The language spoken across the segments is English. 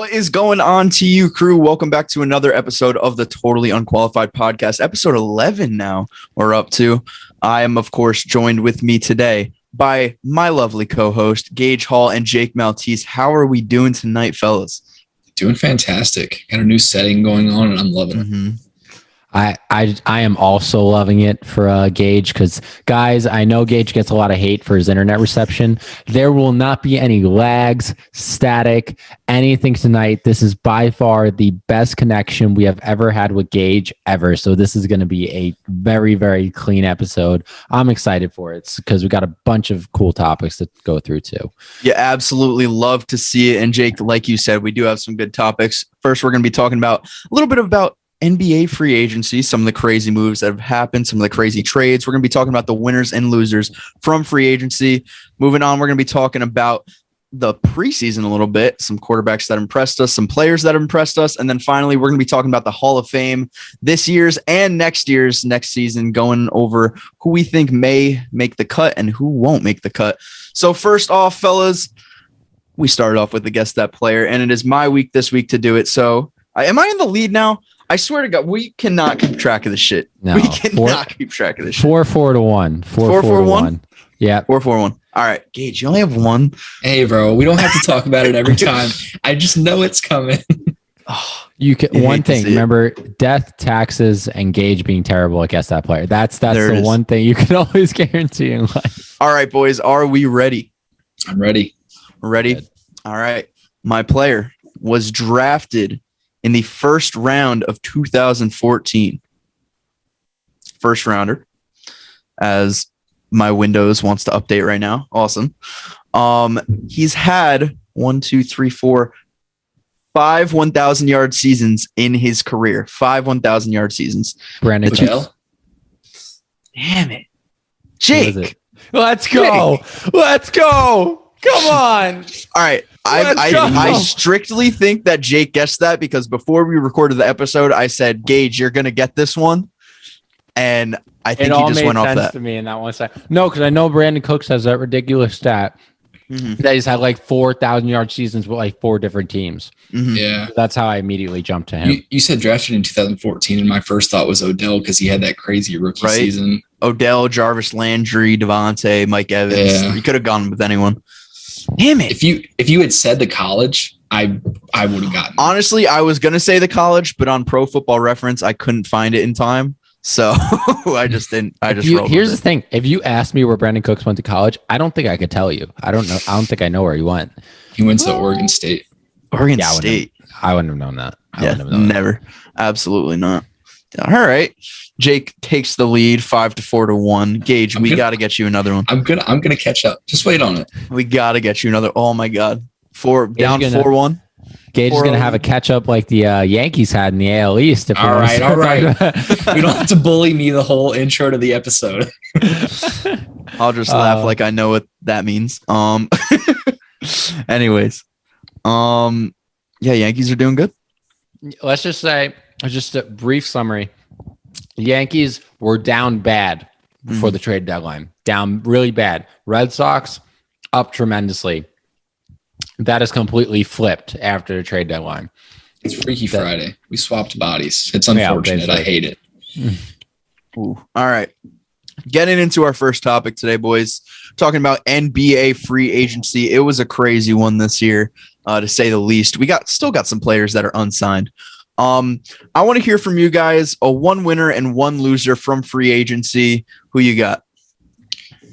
What is going on to you, crew? Welcome back to another episode of the Totally Unqualified podcast, episode 11 now we're up to. I am, of course, joined with me today by my lovely co-host, Gage Hall and Jake Maltese. How are we doing tonight, fellas? Doing fantastic. Got a new setting going on, and I'm loving it. I am also loving it for Gage because, guys, I know Gage gets a lot of hate for his internet reception. There will not be any lags, static, anything tonight. This is by far the best connection we have ever had with Gage ever. So this is going to be a very, very clean episode. I'm excited for it because we got a bunch of cool topics to go through too. Yeah, absolutely love to see it. And Jake, like you said, we do have some good topics. First, we're going to be talking about a little bit about NBA free agency, some of the crazy moves that have happened, some of the crazy trades. We're going to be talking about the winners and losers from free agency. Moving on, we're going to be talking about the preseason a little bit, some quarterbacks that impressed us, some players that impressed us. And then finally, we're going to be talking about the Hall of Fame this year's and next season, going over who we think may make the cut and who won't make the cut. So first off, fellas, we started off with the Guess That Player, and it is my week this week to do it. So am I in the lead now? I swear to God, we cannot keep track of this shit. No, we cannot keep track of this shit. 4-4-1. 4-4-1? Yeah. 4-4-1. All right, Gage, you only have one. Hey, bro, we don't have to talk about it every time. I just know it's coming. You can. One thing, remember, death, taxes, and Gage being terrible at Guess That Player. That's the one thing you can always guarantee in life. All right, boys, are we ready? I'm ready. Ready? Good. All right. My player was drafted in the first round of 2014. First rounder, as my Windows wants to update right now. Awesome. He's had 5 1,000-yard seasons in his career. 5 1,000-yard seasons. Brandon Odell. Damn it. Jake. Let's go. Jake. Let's go. Come on. All right. I strictly think that Jake guessed that because before we recorded the episode, I said, Gage, you're going to get this one. And I think he just went off that. To me in that one second. No, because I know Brandon Cooks has that ridiculous stat that he's had like 4,000-yard seasons with like 4 different teams. Mm-hmm. Yeah. So that's how I immediately jumped to him. You said drafted in 2014, and my first thought was Odell because he had that crazy rookie season. Odell, Jarvis Landry, Devontae, Mike Evans. Yeah. You could have gone with anyone. Damn it. If you had said the college, I would have gotten it. Honestly, I was going to say the college, but on Pro Football Reference, I couldn't find it in time. So I just didn't. Here's the thing. If you asked me where Brandon Cooks went to college, I don't think I could tell you. I don't know. I don't think I know where he went. He went to Oregon State. Oregon State. I wouldn't have known that. Never. Absolutely not. All right. Jake takes the lead 5-4 to 1. Gage, we got to get you another one. I'm gonna catch up. Just wait on it. We got to get you another. Oh my God. Down 4-1. Gage is gonna have a catch up like the Yankees had in the AL East. All right. We don't have to bully me the whole intro to the episode. I'll just laugh like I know what that means. Anyways, Yankees are doing good. Let's just say, just a brief summary. Yankees were down bad before the trade deadline. Down really bad. Red Sox up tremendously. That is completely flipped after the trade deadline. It's Freaky Friday. We swapped bodies. It's unfortunate. I hate it. Ooh. All right. Getting into our first topic today, boys. Talking about NBA free agency. It was a crazy one this year, to say the least. We still got some players that are unsigned. I want to hear from you guys, a one winner and one loser from free agency. Who you got?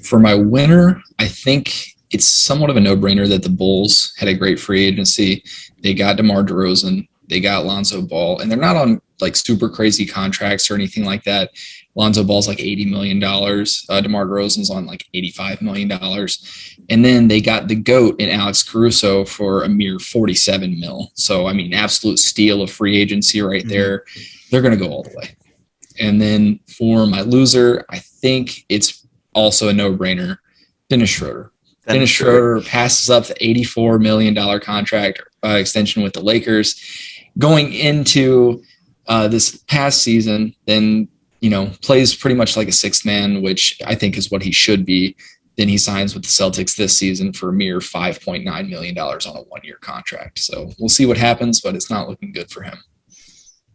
For my winner, I think it's somewhat of a no-brainer that the Bulls had a great free agency. They got DeMar DeRozan. They got Lonzo Ball. And they're not on like super crazy contracts or anything like that. Lonzo Ball's like $80 million. DeMar DeRozan's on like $85 million. And then they got the GOAT in Alex Caruso for a mere $47 million. So, I mean, absolute steal of free agency right there. They're going to go all the way. And then for my loser, I think it's also a no-brainer. Dennis Schroeder. Dennis Schroeder passes up the $84 million contract extension with the Lakers. Going into this past season, then, plays pretty much like a sixth man, which I think is what he should be. Then he signs with the Celtics this season for a mere $5.9 million on a 1-year contract. So we'll see what happens, but it's not looking good for him.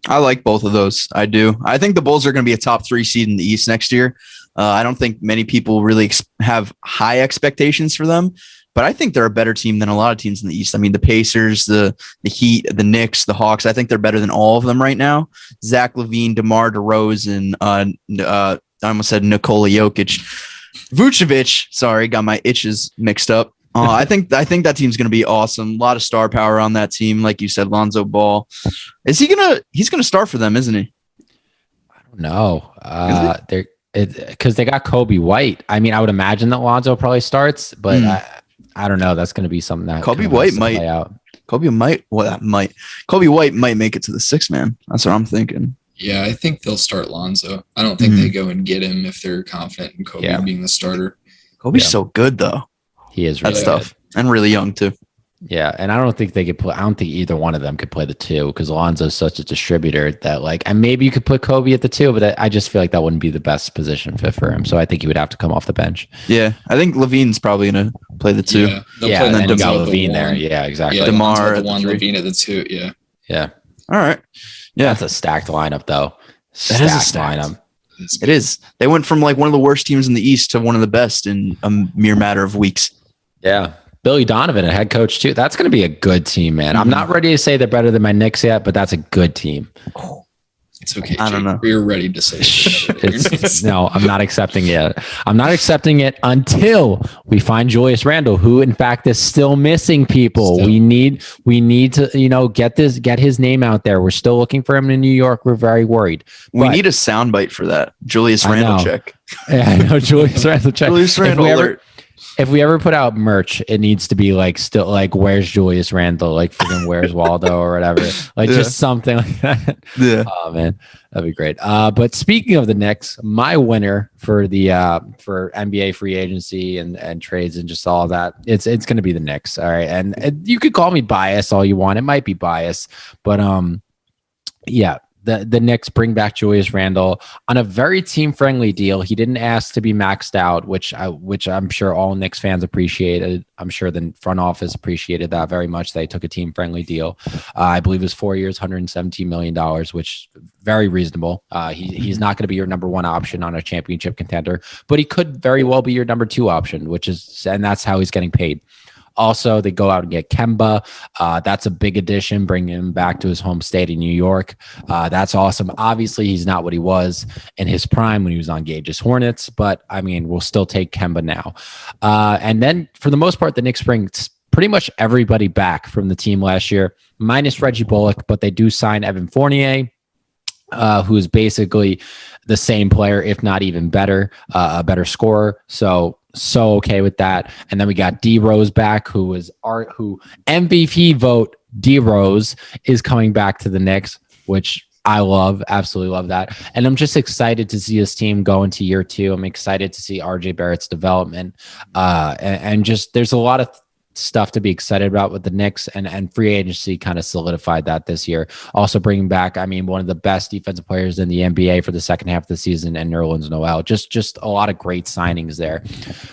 I like both of those. I do. I think the Bulls are going to be a top 3 seed in the East next year. I don't think many people really have high expectations for them, but I think they're a better team than a lot of teams in the East. I mean, the Pacers, the Heat, the Knicks, the Hawks, I think they're better than all of them right now. Zach LaVine, DeMar DeRozan, I almost said Nikola Jokic. Vucevic, sorry, got my itches mixed up. I think that team's going to be awesome. A lot of star power on that team. Like you said, Lonzo Ball. He's going to start for them, isn't he? I don't know. Because they got Kobe White. I mean, I would imagine that Lonzo probably starts, but I don't know. That's going to be something that Kobe White might play out. Kobe White might make it to the 6th man. That's what I'm thinking. Yeah, I think they'll start Lonzo. I don't think they go and get him if they're confident in Kobe being the starter. Kobe's so good though. He is really good. And really young too. Yeah, and I don't think they could play. I don't think either one of them could play the 2 because Lonzo's such a distributor that and maybe you could put Kobe at the 2, but I just feel like that wouldn't be the best position fit for him. So I think he would have to come off the bench. Yeah, I think LaVine's probably gonna play the 2. Yeah, and then you got LaVine there. Yeah, exactly. Yeah, DeMar at the 1, LaVine at the 2. Yeah. Yeah. All right. Yeah, that's a stacked lineup though. That is a stacked lineup. It is. They went from one of the worst teams in the East to one of the best in a mere matter of weeks. Yeah. Billy Donovan, a head coach too. That's going to be a good team, man. I'm not ready to say they're better than my Knicks yet, but that's a good team. It's okay. I don't know. We're ready to say no, I'm not accepting it. I'm not accepting it until we find Julius Randle, who in fact is still missing people. We need to, get his name out there. We're still looking for him in New York. We're very worried. We need a soundbite for that. Julius Randle check. Yeah, I know. Julius Randle check. Julius Randle alert. If we ever put out merch, it needs to be where's Julius Randle? Freaking where's Waldo or whatever. Just something like that. Yeah. Oh man, that'd be great. But speaking of the Knicks, my winner for the for NBA free agency and trades and just all that, it's gonna be the Knicks. All right. And you could call me biased all you want. It might be biased, but yeah. The Knicks bring back Julius Randle on a very team-friendly deal. He didn't ask to be maxed out, which I'm sure all Knicks fans appreciated. I'm sure the front office appreciated that very much. They took a team-friendly deal. I believe it was 4 years, $117 million, which very reasonable. He's not going to be your number 1 option on a championship contender, but he could very well be your number 2 option, and that's how he's getting paid. Also, they go out and get Kemba. That's a big addition, bringing him back to his home state in New York. That's awesome. Obviously, he's not what he was in his prime when he was on Gage's Hornets, but I mean, we'll still take Kemba now. And then, for the most part, the Knicks bring pretty much everybody back from the team last year, minus Reggie Bullock, but they do sign Evan Fournier, who is basically the same player, if not even better, a better scorer. So okay with that. And then we got D Rose back, who MVP vote D Rose is coming back to the Knicks, which I love, absolutely love that. And I'm just excited to see this team go into year 2. I'm excited to see RJ Barrett's development. And just there's a lot of stuff to be excited about with the Knicks, and free agency kind of solidified that this year. Also bringing back, one of the best defensive players in the NBA for the second half of the season, and Nerlens Noel. Just a lot of great signings there.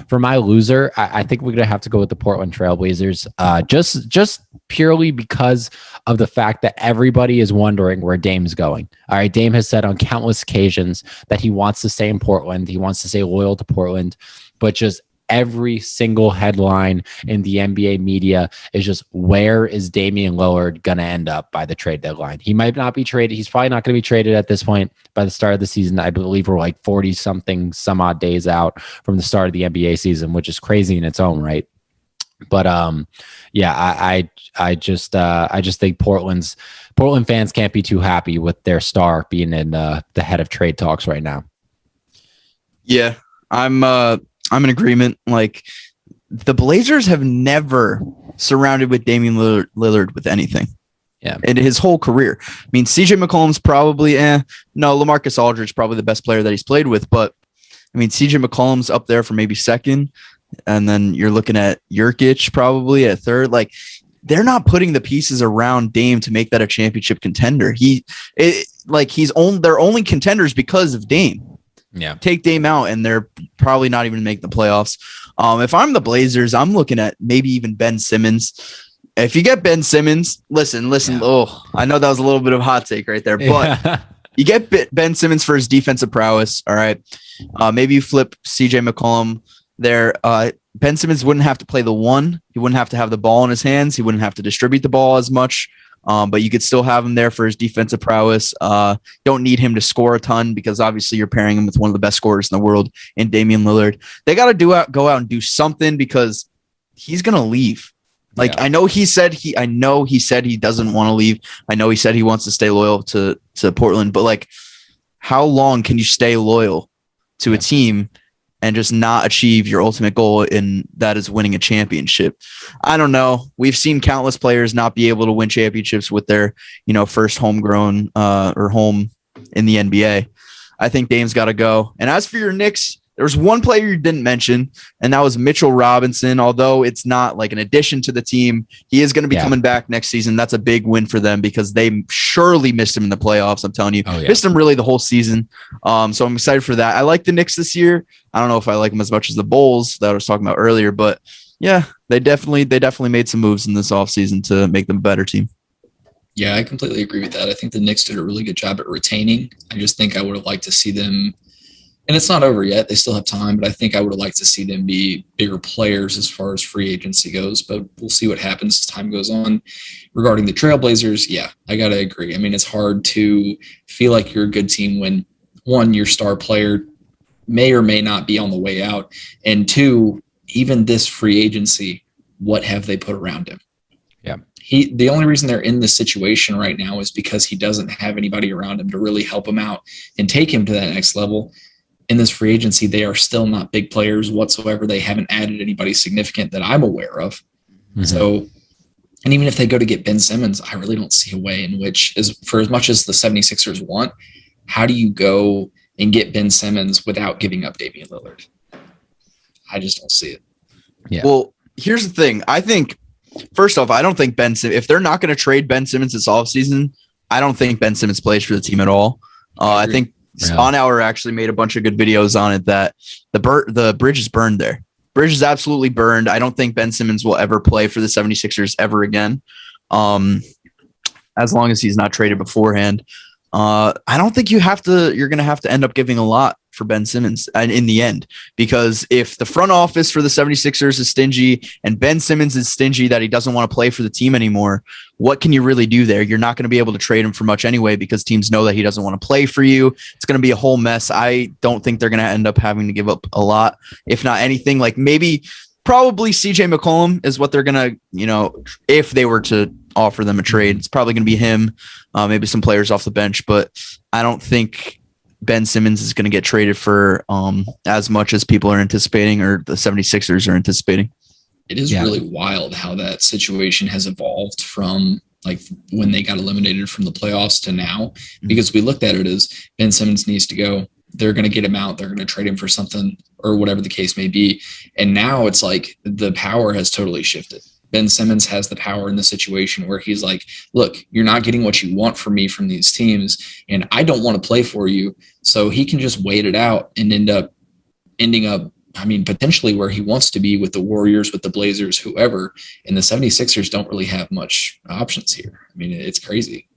For my loser, I think we're going to have to go with the Portland Trailblazers, just purely because of the fact that everybody is wondering where Dame's going. All right, Dame has said on countless occasions that he wants to stay in Portland. He wants to stay loyal to Portland, but just every single headline in the NBA media is just, where is Damian Lillard going to end up by the trade deadline? He might not be traded. He's probably not going to be traded at this point by the start of the season. I believe we're 40 something some odd days out from the start of the NBA season, which is crazy in its own right. But yeah, I just think Portland fans can't be too happy with their star being in the head of trade talks right now. Yeah, I'm in agreement. The Blazers have never surrounded with Damian Lillard with anything. Yeah. In his whole career. CJ McCollum's probably, no, LaMarcus Aldridge probably the best player that he's played with, but CJ McCollum's up there for maybe second, and then you're looking at Jokic probably at third. They're not putting the pieces around Dame to make that a championship contender. They're only contenders because of Dame. Yeah. Take Dame out and they're probably not even making the playoffs. If I'm the Blazers, I'm looking at maybe even Ben Simmons. If you get Ben Simmons, listen. Yeah. Oh, I know that was a little bit of a hot take right there, but you get Ben Simmons for his defensive prowess. All right. Maybe you flip CJ McCollum there. Ben Simmons wouldn't have to play the one. He wouldn't have to have the ball in his hands. He wouldn't have to distribute the ball as much. But you could still have him there for his defensive prowess. Don't need him to score a ton because obviously you're pairing him with one of the best scorers in the world in Damian Lillard. They got to go out and do something because he's going to leave. Like, yeah. I know he said he doesn't want to leave. I know he said he wants to stay loyal to Portland, but like, how long can you stay loyal to a team and just not achieve your ultimate goal, and that is winning a championship? I don't know. We've seen countless players not be able to win championships with their, first homegrown or home in the NBA. I think Dame's got to go. And as for your Knicks, there was one player you didn't mention, and that was Mitchell Robinson. Although it's not like an addition to the team, he is going to be coming back next season. That's a big win for them because they surely missed him in the playoffs. I'm telling you, missed him really the whole season. So I'm excited for that. I like the Knicks this year. I don't know if I like them as much as the Bulls that I was talking about earlier, but yeah, they definitely made some moves in this offseason to make them a better team. Yeah, I completely agree with that. I think the Knicks did a really good job at retaining. I just think I would have liked to see them. And it's not over yet. They still have time, but I think I would have liked to see them be bigger players as far as free agency goes. But we'll see what happens as time goes on. Regarding the Trailblazers, yeah, I got to agree. I mean, it's hard to feel like you're a good team when, one, your star player may or may not be on the way out. And two, even this free agency, what have they put around him? Yeah. The only reason they're in this situation right now is because he doesn't have anybody around him to really help him out and take him to that next level. In this free agency, they are still not big players whatsoever. They haven't added anybody significant that I'm aware of. Mm-hmm. So, and even if they go to get Ben Simmons, I really don't see a way in which, for as much as the 76ers want, how do you go and get Ben Simmons without giving up Damian Lillard? I just don't see it. Yeah. Well, here's the thing. I think, first off, I don't think Ben Simmons, if they're not going to trade Ben Simmons this offseason, I don't think Ben Simmons plays for the team at all. I think Spawn Hour actually made a bunch of good videos on it that the bridge is burned there. Bridge is absolutely burned. I don't think Ben Simmons will ever play for the 76ers ever again. As long as he's not traded beforehand. I don't think you're going to have to end up giving a lot for Ben Simmons in the end, because if the front office for the 76ers is stingy and Ben Simmons is stingy that he doesn't want to play for the team anymore, what can you really do there? You're not going to be able to trade him for much anyway, because teams know that he doesn't want to play for you. It's going to be a whole mess. I don't think they're going to end up having to give up a lot, if not anything. Like probably CJ McCollum is what they're going to, if they were to offer them a trade, it's probably going to be him, maybe some players off the bench, but I don't think Ben Simmons is going to get traded for as much as people are anticipating, or the 76ers are anticipating. It is really wild how that situation has evolved from like when they got eliminated from the playoffs to now, because we looked at it as Ben Simmons needs to go. They're going to get him out. They're going to trade him for something or whatever the case may be. And now it's like the power has totally shifted. Ben Simmons has the power in the situation where he's like, look, you're not getting what you want from me from these teams, and I don't want to play for you. So he can just wait it out and ending up, potentially where he wants to be with the Warriors, with the Blazers, whoever. And the 76ers don't really have much options here. It's crazy.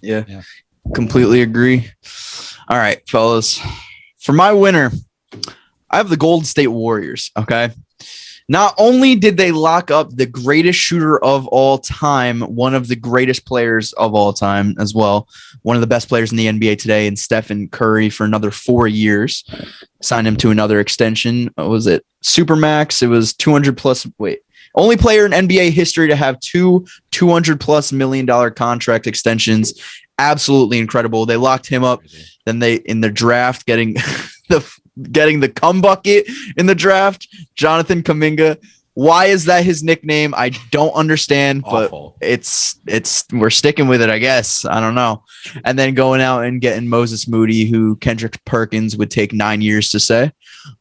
Yeah. Completely agree. All right, fellas. For my winner, I have the Golden State Warriors, okay? Not only did they lock up the greatest shooter of all time, one of the greatest players of all time as well, one of the best players in the NBA today, and Stephen Curry for another 4 years, signed him to another extension. What was it? Supermax. It was 200 plus. Wait, only player in NBA history to have two $200+ million contract extensions. Absolutely incredible. They locked him up. Then they, in the draft, getting the cum bucket in the draft, Jonathan Kuminga. Why is that his nickname? I don't understand, but it's we're sticking with it, I guess. I don't know. And then going out and getting Moses Moody, who Kendrick Perkins would take 9 years to say.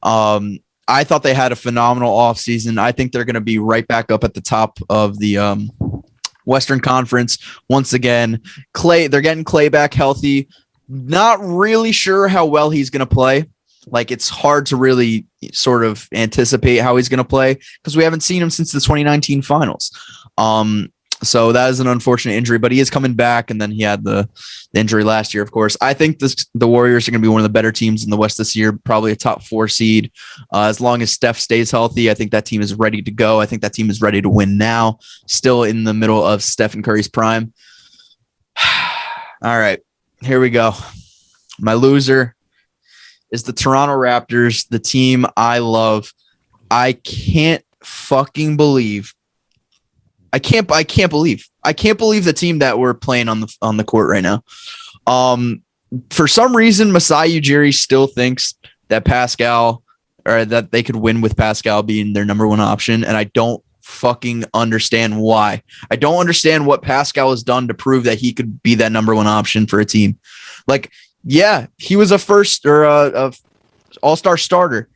I thought they had a phenomenal offseason. I think they're going to be right back up at the top of the Western Conference once again. They're getting Clay back healthy. Not really sure how well he's going to play. Like, it's hard to really sort of anticipate how he's going to play because we haven't seen him since the 2019 finals. So that is an unfortunate injury, but he is coming back. And then he had the injury last year, of course. I think the Warriors are going to be one of the better teams in the West this year, probably a top 4 seed. As long as Steph stays healthy, I think that team is ready to go. I think that team is ready to win now, still in the middle of Stephen Curry's prime. All right, here we go. My loser is the Toronto Raptors, the team I love. I can't believe the team that we're playing on the court right now. For some reason, Masai Ujiri still thinks that Pascal, or that they could win with Pascal being their number one option, and I don't fucking understand why. I don't understand what Pascal has done to prove that he could be that number one option for a team. Like, yeah, he was a first or a all-star starter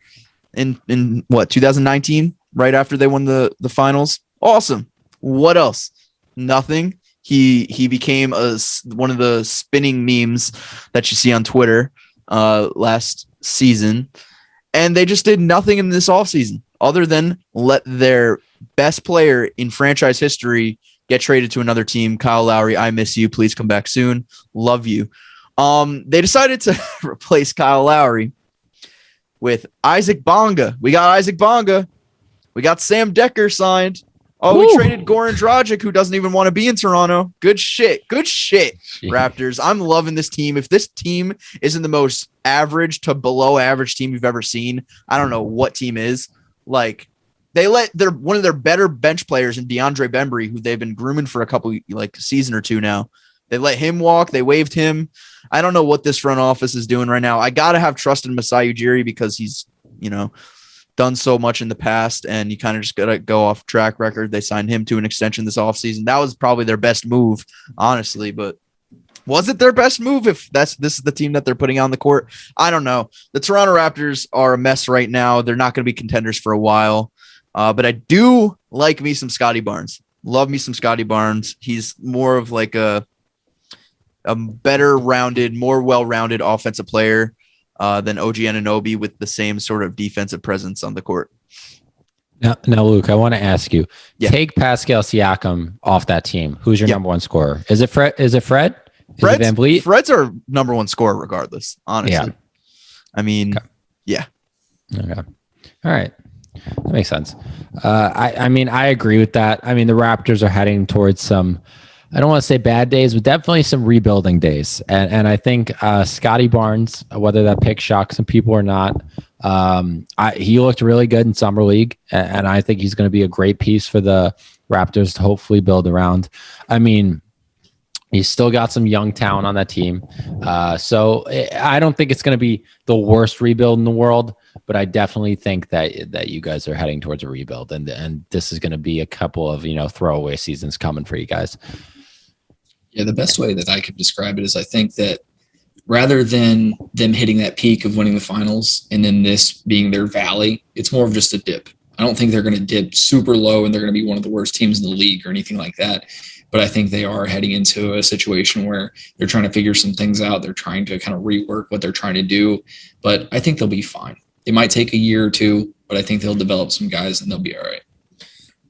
in what, 2019, right after they won the finals. Awesome. What else? Nothing. He became one of the spinning memes that you see on Twitter last season, and they just did nothing in this offseason other than let their best player in franchise history get traded to another team. Kyle Lowry, I miss you. Please come back soon. Love you. They decided to replace Kyle Lowry with Isaac Bonga. We got Isaac Bonga. We got Sam Decker signed. Oh, we traded Goran Dragic, who doesn't even want to be in Toronto. Good shit. Raptors. I'm loving this team. If this team isn't the most average to below average team you've ever seen, I don't know what team is. Like, they let one of their better bench players in DeAndre Bembry, who they've been grooming for a season or two now. They let him walk. They waived him. I don't know what this front office is doing right now. I got to have trust in Masai Ujiri because he's, done so much in the past, and you kind of just got to go off track record. They signed him to an extension this offseason. That was probably their best move, honestly, but was it their best move if this is the team that they're putting on the court? I don't know. The Toronto Raptors are a mess right now. They're not going to be contenders for a while, but I do like me some Scotty Barnes. Love me some Scotty Barnes. He's more of like a better rounded, more well-rounded offensive player than OG Anunoby with the same sort of defensive presence on the court. Now, Luke, I want to ask you, take Pascal Siakam off that team. Who's your number one scorer? Is it Fred? Is it Van Vliet? Fred's our number one scorer regardless, honestly. Yeah. I mean, yeah. Okay. All right. That makes sense. I mean, I agree with that. I mean, the Raptors are heading towards some, I don't want to say bad days, but definitely some rebuilding days. And I think Scotty Barnes, whether that pick shocked some people or not, he looked really good in Summer League. And I think he's going to be a great piece for the Raptors to hopefully build around. I mean, he's still got some young talent on that team. So I don't think it's going to be the worst rebuild in the world, but I definitely think that you guys are heading towards a rebuild. And this is going to be a couple of, throwaway seasons coming for you guys. Yeah, the best way that I could describe it is I think that rather than them hitting that peak of winning the finals and then this being their valley, it's more of just a dip. I don't think they're going to dip super low and they're going to be one of the worst teams in the league or anything like that. But I think they are heading into a situation where they're trying to figure some things out. They're trying to kind of rework what they're trying to do. But I think they'll be fine. It might take a year or two, but I think they'll develop some guys and they'll be all right.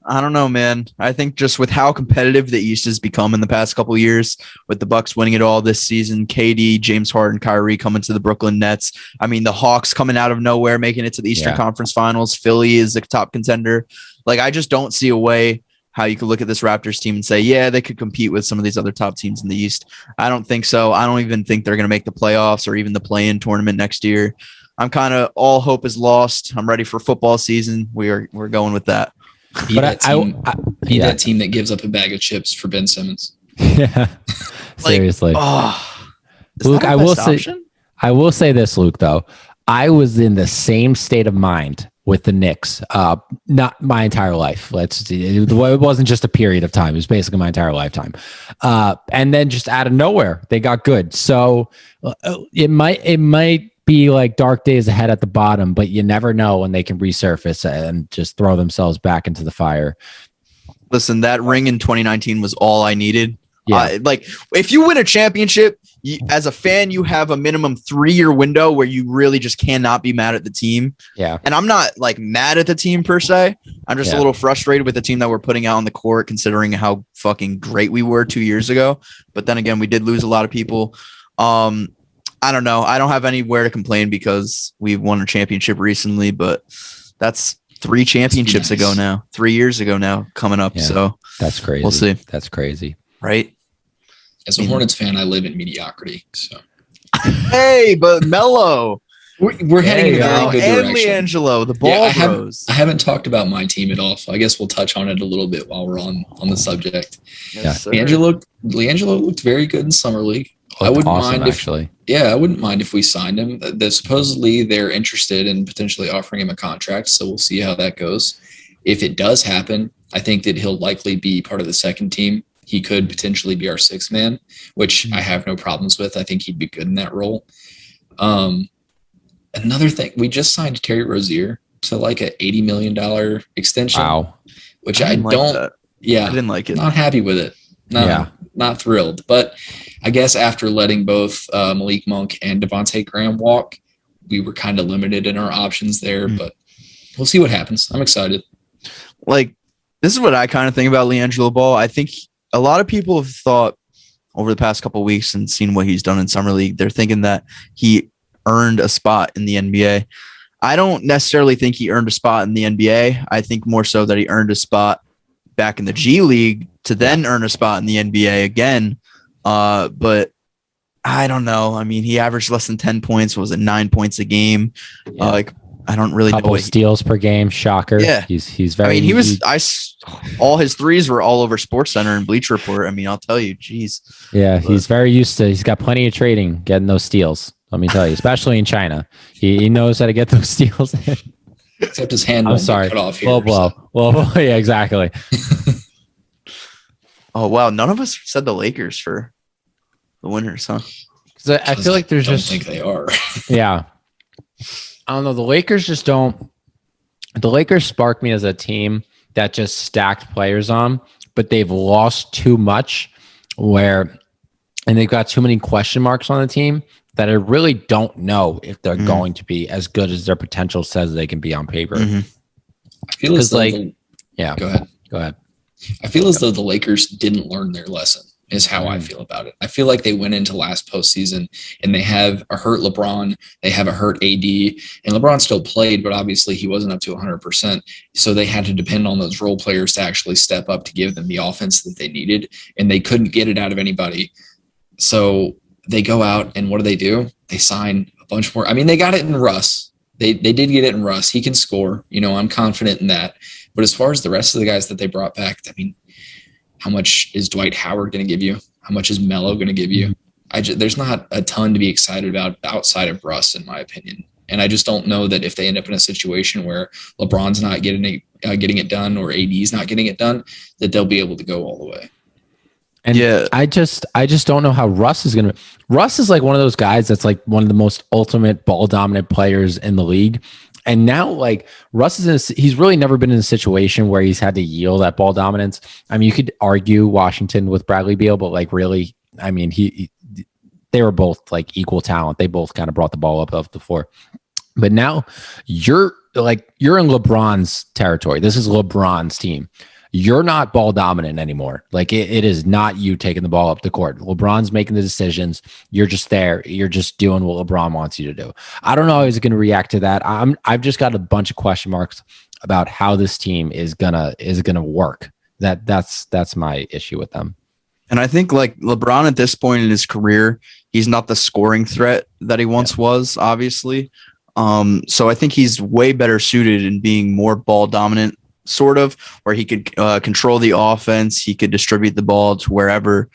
I don't know, man. I think just with how competitive the East has become in the past couple of years, with the Bucks winning it all this season, KD, James Harden, Kyrie coming to the Brooklyn Nets. I mean, the Hawks coming out of nowhere, making it to the Eastern Conference Finals. Philly is the top contender. Like, I just don't see a way how you could look at this Raptors team and say, yeah, they could compete with some of these other top teams in the East. I don't think so. I don't even think they're going to make the playoffs or even the play-in tournament next year. I'm kind of all hope is lost. I'm ready for football season. We're going with that. Be that team that gives up a bag of chips for Ben Simmons. Yeah, seriously. Luke, I will say this, Luke. Though I was in the same state of mind with the Knicks, not my entire life. It wasn't just a period of time; it was basically my entire lifetime. And then just out of nowhere, they got good. So it might be like dark days ahead at the bottom, but you never know when they can resurface and just throw themselves back into the fire. Listen, that ring in 2019 was all I needed. Yeah. Like if you win a championship, as a fan, you have a minimum 3-year window where you really just cannot be mad at the team. Yeah. And I'm not like mad at the team per se. I'm just a little frustrated with the team that we're putting out on the court, considering how fucking great we were 2 years ago. But then again, we did lose a lot of people. I don't know. I don't have anywhere to complain because we've won a championship recently, but that's 3 championships ago now, 3 years ago now coming up. Yeah, so that's crazy. We'll see. That's crazy. Right. As a Hornets fan, I live in mediocrity. So, hey, but Melo, we're heading in a very good direction. And LiAngelo, the ball bros. I haven't talked about my team at all, so I guess we'll touch on it a little bit while we're on the subject. Yes, LiAngelo looked very good in summer league. I wouldn't mind I wouldn't mind if we signed him. Supposedly they're interested in potentially offering him a contract, so we'll see how that goes. If it does happen, I think that he'll likely be part of the second team. He could potentially be our 6th man, which I have no problems with. I think he'd be good in that role. Another thing, we just signed Terry Rozier to like a $80 million extension. Wow. Which I don't. Yeah. I didn't like it. Not happy with it. No, not thrilled. But I guess after letting both Malik Monk and Devontae Graham walk, we were kind of limited in our options there. But we'll see what happens. I'm excited. Like, this is what I kind of think about LiAngelo Ball. I think a lot of people have thought over the past couple of weeks and seen what he's done in summer league. They're thinking that he earned a spot in the NBA. I don't necessarily think he earned a spot in the NBA. I think more so that he earned a spot back in the G League to then earn a spot in the NBA again. But I don't know. I mean, he averaged less than 10 points. Was it 9 points a game? I don't really know. Steals per game. Shocker. Yeah. He's very. I mean, all his threes were all over SportsCenter and Bleacher Report. I mean, I'll tell you, geez. Yeah, he's very used to. He's got plenty of trading, getting those steals. Let me tell you, especially in China, he knows how to get those steals. Except his hand. I'm sorry. Cut off here, low blow. Well, yeah, exactly. Oh wow, none of us said the Lakers for the winners, huh? Because I feel like there's just. I don't think they are. Yeah. I don't know. The Lakers just don't. The Lakers spark me as a team that just stacked players on, but they've lost too much and they've got too many question marks on the team that I really don't know if they're going to be as good as their potential says they can be on paper. I feel as though Go ahead. I feel as though the Lakers didn't learn their lesson. Is how I feel about it. I feel like they went into last postseason and they have a hurt LeBron, they have a hurt AD, and LeBron still played, but obviously he wasn't up to 100%. So they had to depend on those role players to actually step up to give them the offense that they needed, and they couldn't get it out of anybody. So they go out and what do? They sign a bunch more. I mean, they got it in Russ. They did get it in Russ. He can score. I'm confident in that. But as far as the rest of the guys that they brought back, I mean, how much is Dwight Howard going to give you? How much is Melo going to give you? There's not a ton to be excited about outside of Russ, in my opinion. And I just don't know that if they end up in a situation where LeBron's not getting it done or AD's not getting it done, that they'll be able to go all the way. And I just don't know how Russ is going to. Russ is like one of those guys that's like one of the most ultimate ball dominant players in the league. And now, like, Russ he's really never been in a situation where he's had to yield that ball dominance. I mean, you could argue Washington with Bradley Beal, but like, really, I mean, they were both like equal talent. They both kind of brought the ball up off the floor. But now you're in LeBron's territory. This is LeBron's team. You're not ball dominant anymore. Like it is not you taking the ball up the court. LeBron's making the decisions. You're just there. You're just doing what LeBron wants you to do. I don't know how he's going to react to that. I've just got a bunch of question marks about how this team is gonna work. That's my issue with them. And I think like LeBron at this point in his career, he's not the scoring threat that he once was, obviously. So I think he's way better suited in being more ball dominant, sort of, where he could control the offense. He could distribute the ball to wherever.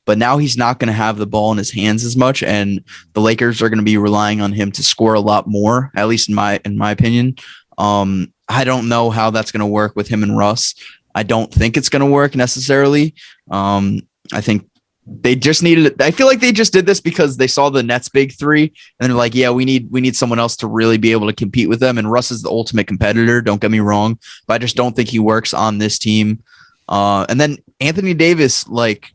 But now he's not going to have the ball in his hands as much, and the Lakers are going to be relying on him to score a lot more, at least in my opinion. I don't know how that's going to work with him and Russ. I don't think it's going to work necessarily. I think they just needed it. I feel like they just did this because they saw the Nets' big three, and they're like, yeah, we need someone else to really be able to compete with them. And Russ is the ultimate competitor. Don't get me wrong, but I just don't think he works on this team. And then Anthony Davis, like,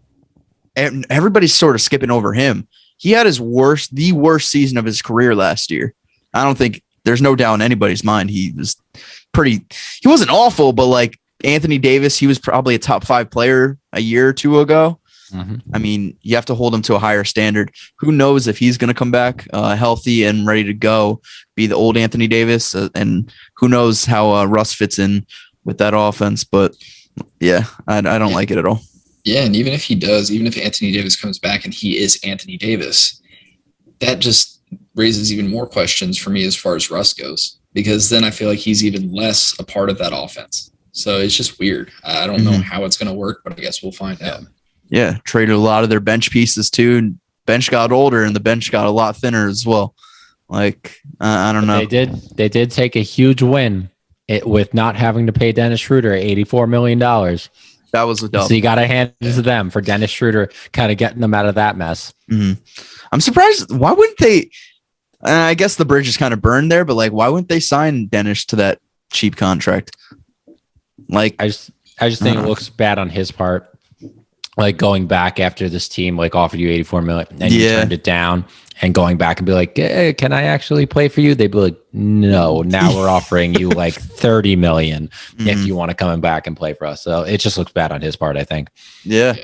and everybody's sort of skipping over him. He had the worst season of his career last year. I don't think there's no doubt in anybody's mind. He wasn't awful, but like Anthony Davis, he was probably a top 5 player a year or two ago. Mm-hmm. I mean, you have to hold him to a higher standard. Who knows if he's going to come back healthy and ready to go, be the old Anthony Davis, and who knows how Russ fits in with that offense. But yeah, I don't like it at all. Yeah, and even if Anthony Davis comes back and he is Anthony Davis, that just raises even more questions for me as far as Russ goes, because then I feel like he's even less a part of that offense. So it's just weird. I don't know how it's going to work, but I guess we'll find out. Yeah, traded a lot of their bench pieces too. And bench got older, and the bench got a lot thinner as well. Like I don't know. They did take a huge win with not having to pay Dennis Schroeder $84 million. That was a dub. So you got to hand it to them for Dennis Schroeder kind of getting them out of that mess. Mm-hmm. I'm surprised. Why wouldn't they? I guess the bridge is kind of burned there, but like, why wouldn't they sign Dennis to that cheap contract? Like, I just think it looks bad on his part. Like going back after this team like offered you $84 million and you turned it down, and going back and be like, hey, can I actually play for you? They'd be like, no, now we're offering you like $30 million if you want to come back and play for us. So it just looks bad on his part, I think. Yeah.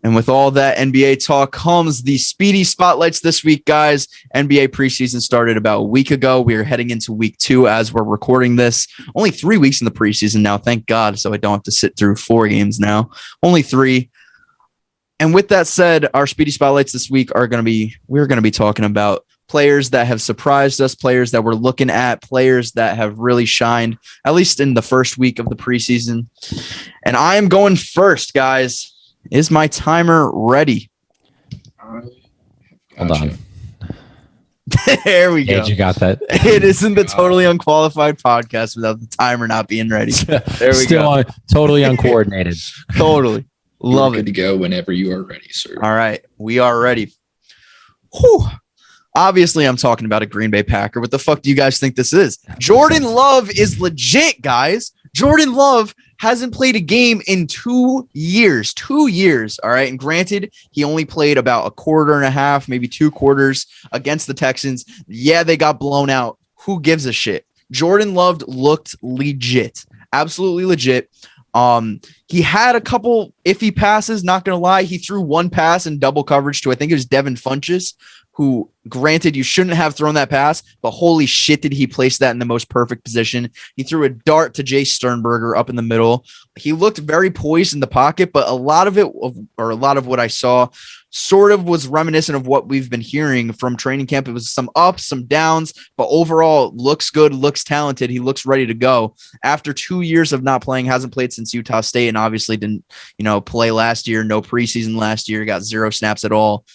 And with all that NBA talk comes the speedy spotlights this week, guys. NBA preseason started about a week ago. We are heading into week 2 as we're recording this. Only 3 weeks in the preseason now, thank God. So I don't have to sit through 4 games now. Only 3. And with that said, our speedy spotlights this week we're going to be talking about players that have surprised us, players that we're looking at, players that have really shined, at least in the first week of the preseason. And I am going first, guys. Is my timer ready? Hold on. There we go. You got that. It isn't the Totally Unqualified podcast without the timer not being ready. There we Still go. Totally uncoordinated. Totally. Love it. Good to go whenever you are ready, sir. All right. We are ready. Whew. Obviously, I'm talking about a Green Bay Packer. What the fuck do you guys think this is? Jordan Love is legit, guys. Jordan Love hasn't played a game in 2 years. 2 years, all right? And granted, he only played about a quarter and a half, maybe 2 quarters against the Texans. Yeah, they got blown out. Who gives a shit? Jordan Love looked legit. Absolutely legit. He had a couple iffy passes, not going to lie. He threw one pass in double coverage to, I think it was Devin Funchess, who, granted, you shouldn't have thrown that pass, but holy shit, did he place that in the most perfect position. He threw a dart to Jay Sternberger up in the middle. He looked very poised in the pocket, but a lot of what I saw sort of was reminiscent of what we've been hearing from training camp. It was some ups, some downs, but overall looks good, looks talented. He looks ready to go. After 2 years of not playing, hasn't played since Utah State, and obviously didn't, play last year, no preseason last year, got 0 snaps at all.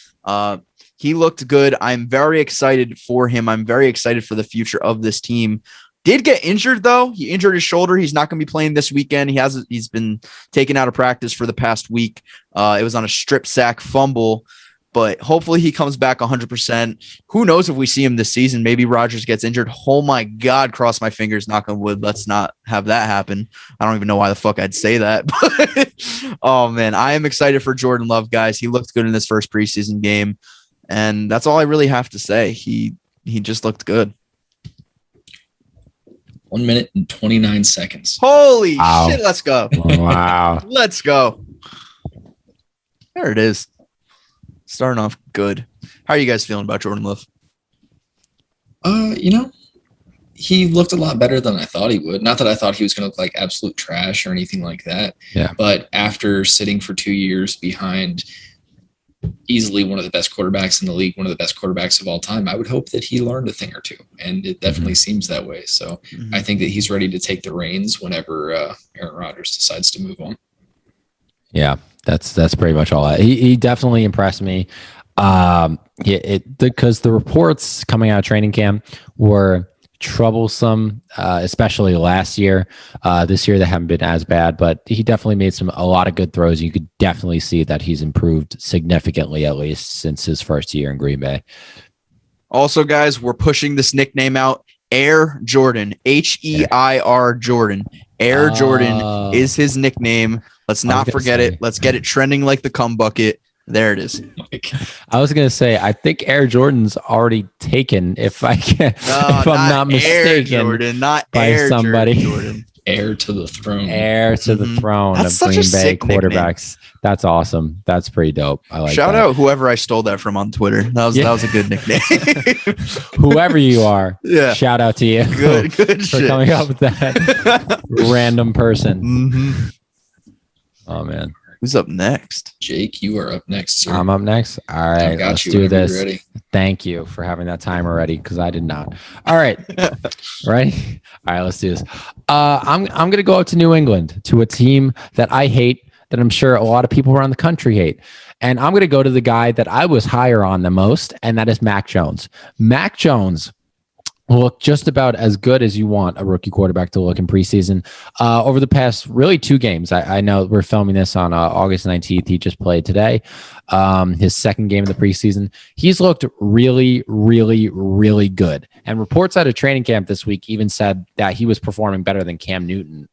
He looked good. I'm very excited for him. I'm very excited for the future of this team. Did get injured though. He injured his shoulder. He's not going to be playing this weekend. He's been taken out of practice for the past week. It was on a strip sack fumble, but hopefully he comes back 100%. Who knows if we see him this season? Maybe Rodgers gets injured. Oh my God, cross my fingers, knock on wood. Let's not have that happen. I don't even know why the fuck I'd say that. But oh man, I am excited for Jordan Love, guys. He looked good in this first preseason game. And that's all I really have to say. He just looked good. 1 minute and 29 seconds. Holy shit, let's go. Wow. Let's go. There it is. Starting off good. How are you guys feeling about Jordan Love? He looked a lot better than I thought he would. Not that I thought he was going to look like absolute trash or anything like that. Yeah. But after sitting for 2 years behind easily one of the best quarterbacks in the league, one of the best quarterbacks of all time, I would hope that he learned a thing or two, and it definitely seems that way. So I think that he's ready to take the reins whenever Aaron Rodgers decides to move on. Yeah, that's pretty much all. He definitely impressed me. Because the reports coming out of training camp were troublesome, especially last year. This year they haven't been as bad, but he definitely made a lot of good throws. You could definitely see that he's improved significantly, at least since his first year in Green Bay. Also, guys, we're pushing this nickname out. Air Jordan, H-E-I-R Jordan. Air Jordan is his nickname. Let's not forget it. Let's get it trending like the cum bucket. There it is. I was gonna say, I think Air Jordan's already taken. If I can, if I'm not mistaken, Air Jordan, not by Air somebody. Jordan. Heir to the throne. Heir to the throne That's of such a Green Bay sick quarterbacks. That's awesome. That's pretty dope. I like Shout that. out whoever I stole that from on Twitter. That was a good nickname. Whoever you are, Yeah. shout out to you. Good for shit. coming up with that random person. Mm-hmm. Oh man, Who's up next? Jake, you are up next, sir. I'm up next. All right, let's do whenever you're this. ready. Thank you for having that timer ready because I did not. All right, ready? All right, let's do this. I'm gonna go out to New England, to a team that I hate, that I'm sure a lot of people around the country hate, and I'm gonna go to the guy that I was higher on the most, and that is Mac Jones. Mac Jones look just about as good as you want a rookie quarterback to look in preseason. Over the past really 2 games, I know we're filming this on August 19th. He just played today, his second game of the preseason. He's looked really, really, really good. And reports out of training camp this week even said that he was performing better than Cam Newton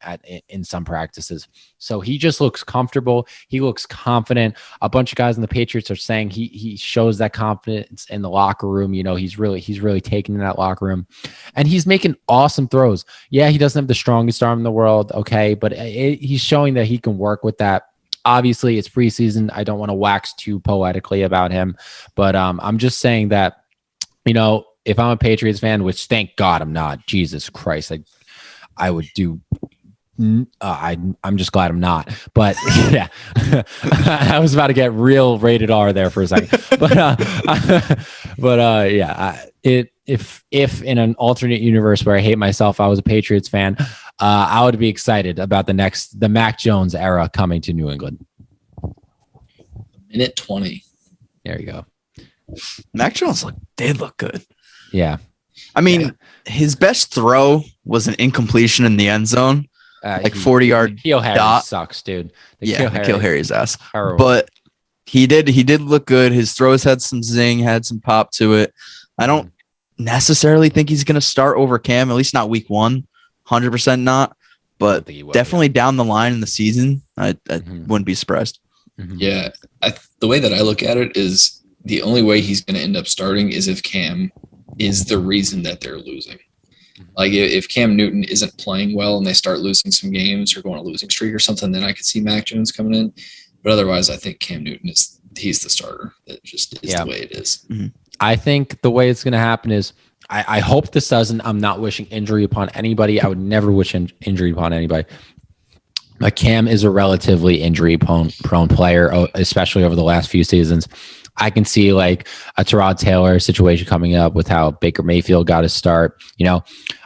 in some practices. So he just looks comfortable. He looks confident. A bunch of guys in the Patriots are saying he shows that confidence in the locker room. You know, he's really taken in that locker room, and he's making awesome throws. Yeah, he doesn't have the strongest arm in the world. Okay. But he's showing that he can work with that. Obviously it's preseason. I don't want to wax too poetically about him, but I'm just saying that, you know, if I'm a Patriots fan, which thank God I'm not, Jesus Christ, I would do. I'm just glad I'm not, but yeah, I was about to get real rated R there for a second, but yeah, if in an alternate universe where I hate myself, I was a Patriots fan, I would be excited about the Mac Jones era coming to New England. Minute 20. There you go. Mac Jones did look good. Yeah. I mean, his best throw was an incompletion in the end zone, 40-yard N'Keal Harry dot. Sucks, dude. N'Keal Harry's ass. Terrible. But he did look good. His throws had some zing, had some pop to it. I don't necessarily think he's going to start over Cam, at least not week 1. 100% not. But definitely down the line in the season, I wouldn't be surprised. Mm-hmm. Yeah. The way that I look at it is the only way he's going to end up starting is if Cam is the reason that they're losing. Like if Cam Newton isn't playing well and they start losing some games or going on a losing streak or something, then I could see Mac Jones coming in. But otherwise, I think Cam Newton he's the starter. That just is the way it is. Mm-hmm. I think the way it's going to happen is I hope this doesn't. I'm not wishing injury upon anybody. I would never wish injury upon anybody. But Cam is a relatively injury-prone player, especially over the last few seasons. I can see like a Tyrod Taylor situation coming up with how Baker Mayfield got his start. You know,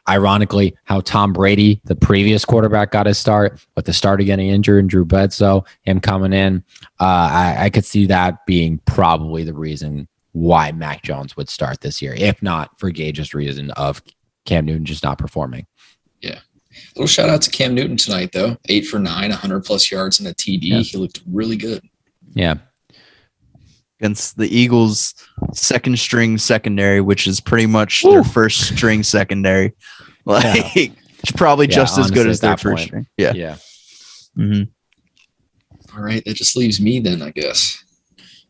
ironically, how Tom Brady, the previous quarterback, got his start, but the starter getting injured and Drew Bledsoe, him coming in. I could see that being probably the reason why Mac Jones would start this year, if not for Gage's reason of Cam Newton just not performing. Yeah. Little shout out to Cam Newton tonight, though. 8 for 9, 100+ yards and a TD. Yeah. He looked really good. Yeah. Against the Eagles' second string secondary, which is pretty much their first string secondary. It's probably just as good as their first string. Yeah. Yeah. Mm-hmm. All right. That just leaves me then, I guess.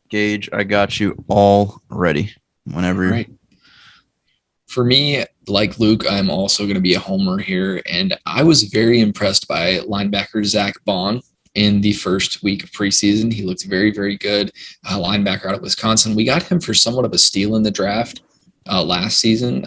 Gage, I got you all ready whenever. Right. For me, like Luke, I'm also going to be a homer here. And I was very impressed by linebacker Zach Bond in the first week of preseason. He looked very, very good. Linebacker out of Wisconsin. We got him for somewhat of a steal in the draft last season.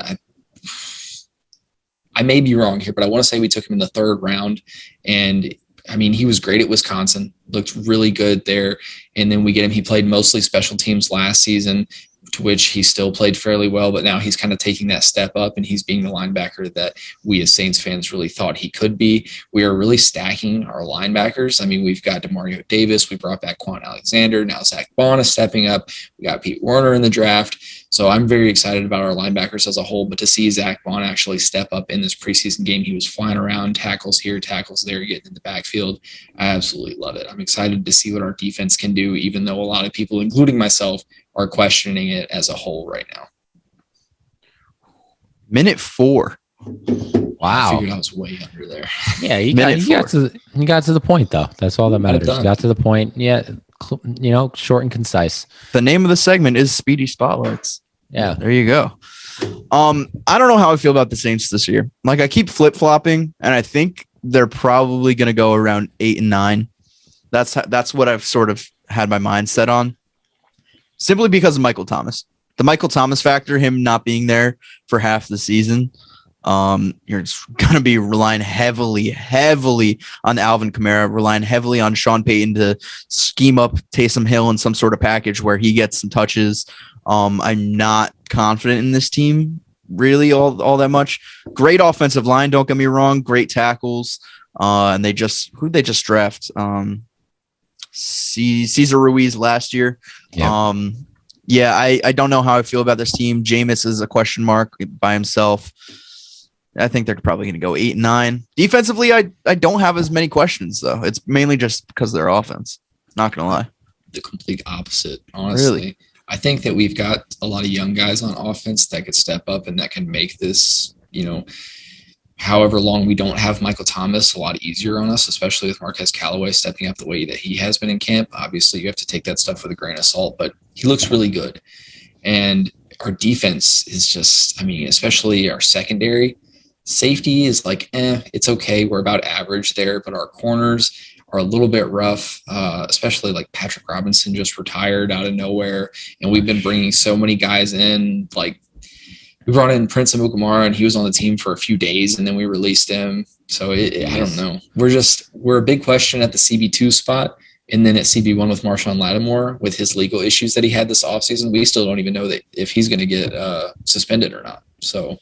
I may be wrong here, but I want to say we took him in the 3rd round. And I mean, he was great at Wisconsin, looked really good there. And then we get him. He played mostly special teams last season, to which he still played fairly well, but now he's kind of taking that step up and he's being the linebacker that we as Saints fans really thought he could be. We are really stacking our linebackers. I mean, we've got Demario Davis. We brought back Quan Alexander. Now Zach Bond is stepping up. We got Pete Werner in the draft. So I'm very excited about our linebackers as a whole, but to see Zach Bond actually step up in this preseason game, he was flying around, tackles here, tackles there, getting in the backfield. I absolutely love it. I'm excited to see what our defense can do, even though a lot of people, including myself, are questioning it as a whole right now. Minute 4. Wow. I figured I was way under there. Yeah, he got to the point, though. That's all that matters. He got to the point. Yeah, short and concise. The name of the segment is Speedy Spotlights. Yeah. There you go. I don't know how I feel about the Saints this year. Like, I keep flip-flopping, and I think they're probably going to go around 8 and 9. That's what I've sort of had my mind set on, simply because of Michael Thomas. The Michael Thomas factor, him not being there for half the season. You're going to be relying heavily on Alvin Kamara, relying heavily on Sean Payton to scheme up Taysom Hill in some sort of package where he gets some touches. I'm not confident in this team really all that much. Great offensive line, don't get me wrong. Great tackles. And who'd they just draft? Cesar Ruiz last year. Yeah. I don't know how I feel about this team. Jameis is a question mark by himself. I think they're probably going to go 8 and 9. Defensively, I don't have as many questions, though. It's mainly just because of their offense. Not going to lie. The complete opposite, honestly. Really? I think that we've got a lot of young guys on offense that could step up and that can make this, however long we don't have Michael Thomas, a lot easier on us, especially with Marquez Callaway stepping up the way that he has been in camp. Obviously, you have to take that stuff with a grain of salt, but he looks really good. And our defense is just, especially our secondary. Safety is like, it's okay. We're about average there, but our corners are a little bit rough, especially like Patrick Robinson just retired out of nowhere. And we've been bringing so many guys in. Like, we brought in Prince Amukamara, and he was on the team for a few days, and then we released him. So I don't know. We're a big question at the CB2 spot. And then at CB1 with Marshawn Lattimore, with his legal issues that he had this offseason, we still don't even know that if he's going to get suspended or not. So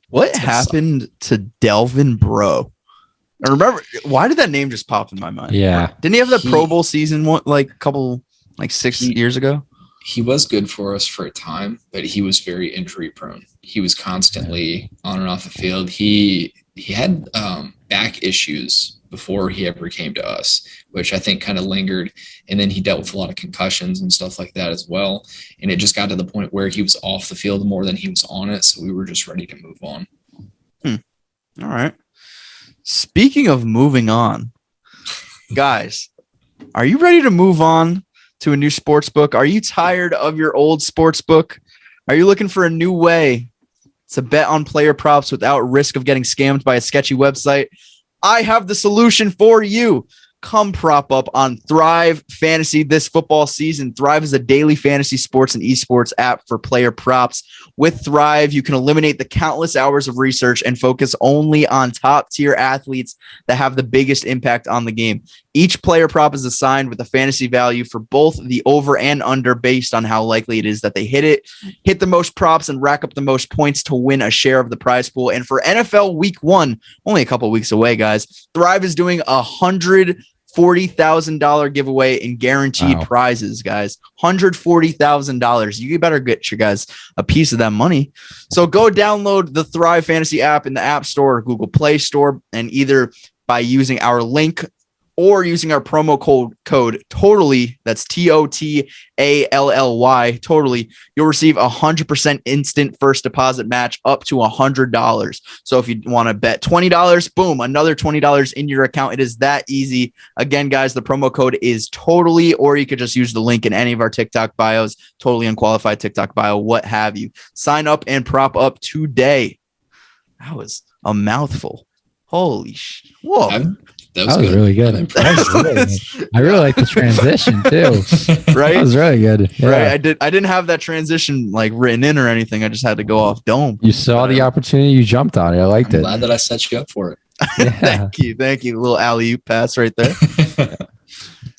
what happened to Delvin Breaux? I remember, why did that name just pop in my mind? Yeah. Didn't he have the Pro Bowl season a 6 years ago? He was good for us for a time, but he was very injury prone. He was constantly on and off the field. He had back issues before he ever came to us, which I think kind of lingered. And then he dealt with a lot of concussions and stuff like that as well. And it just got to the point where he was off the field more than he was on it. So we were just ready to move on. All right. Speaking of moving on, guys, are you ready to move on to a new sports book? Are you tired of your old sports book? Are you looking for a new way to bet on player props without risk of getting scammed by a sketchy website? I have the solution for you. Come prop up on Thrive Fantasy this football season. Thrive is a daily fantasy sports and esports app for player props. With Thrive, you can eliminate the countless hours of research and focus only on top-tier athletes that have the biggest impact on the game. Each player prop is assigned with a fantasy value for both the over and under based on how likely it is that they hit it. Hit the most props and rack up the most points to win a share of the prize pool. And for NFL Week 1, only a couple weeks away, guys, Thrive is doing $140,000 giveaway in guaranteed prizes, guys. $140,000. You better get you guys a piece of that money. So go download the Thrive Fantasy app in the App Store or Google Play Store, and either by using our link or using our promo code TOTALLY, that's TOTALLY, TOTALLY, you'll receive 100% instant first deposit match up to $100. So if you want to bet $20, boom, another $20 in your account. It is that easy. Again, guys, the promo code is TOTALLY, or you could just use the link in any of our TikTok bios, Totally Unqualified TikTok bio, what have you. Sign up and prop up today. That was a mouthful. Holy whoa. That was really good. I really like the transition too. Right? That was really good. Yeah. Right. I didn't have that transition like written in or anything. I just had to go off dome. You saw the opportunity, you jumped on it. I liked it. Glad that I set you up for it. Yeah. Thank you. A little alley-oop pass right there.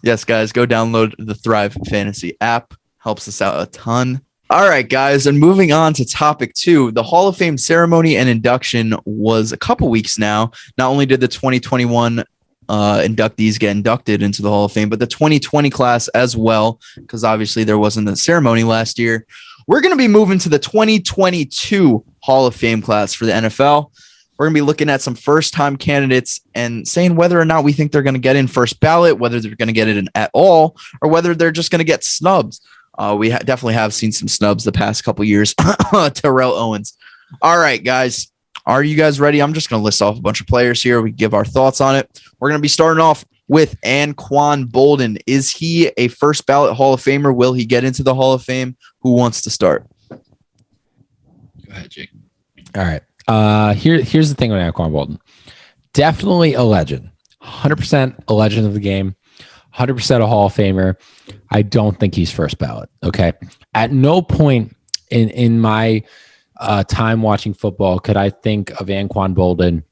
Yes, guys, go download the Thrive Fantasy app. Helps us out a ton. All right, guys, and moving on to topic 2, the Hall of Fame ceremony and induction was a couple weeks now. Not only did the 2021 inductees get inducted into the Hall of Fame, but the 2020 class as well, because obviously there wasn't a ceremony last year. We're going to be moving to the 2022 Hall of Fame class for the NFL. We're going to be looking at some first-time candidates and saying whether or not we think they're going to get in first ballot, whether they're going to get it in at all, or whether they're just going to get snubs. We definitely have seen some snubs the past couple years. Terrell Owens. All right, guys. Are you guys ready? I'm just going to list off a bunch of players here. We give our thoughts on it. We're going to be starting off with Anquan Boldin. Is he a first ballot Hall of Famer? Will he get into the Hall of Fame? Who wants to start? Go ahead, Jake. All right. Here's the thing with Anquan Boldin. Definitely a legend. 100% a legend of the game. 100% a Hall of Famer. I don't think he's first ballot. Okay. At no point in my time watching football could I think of Anquan Boldin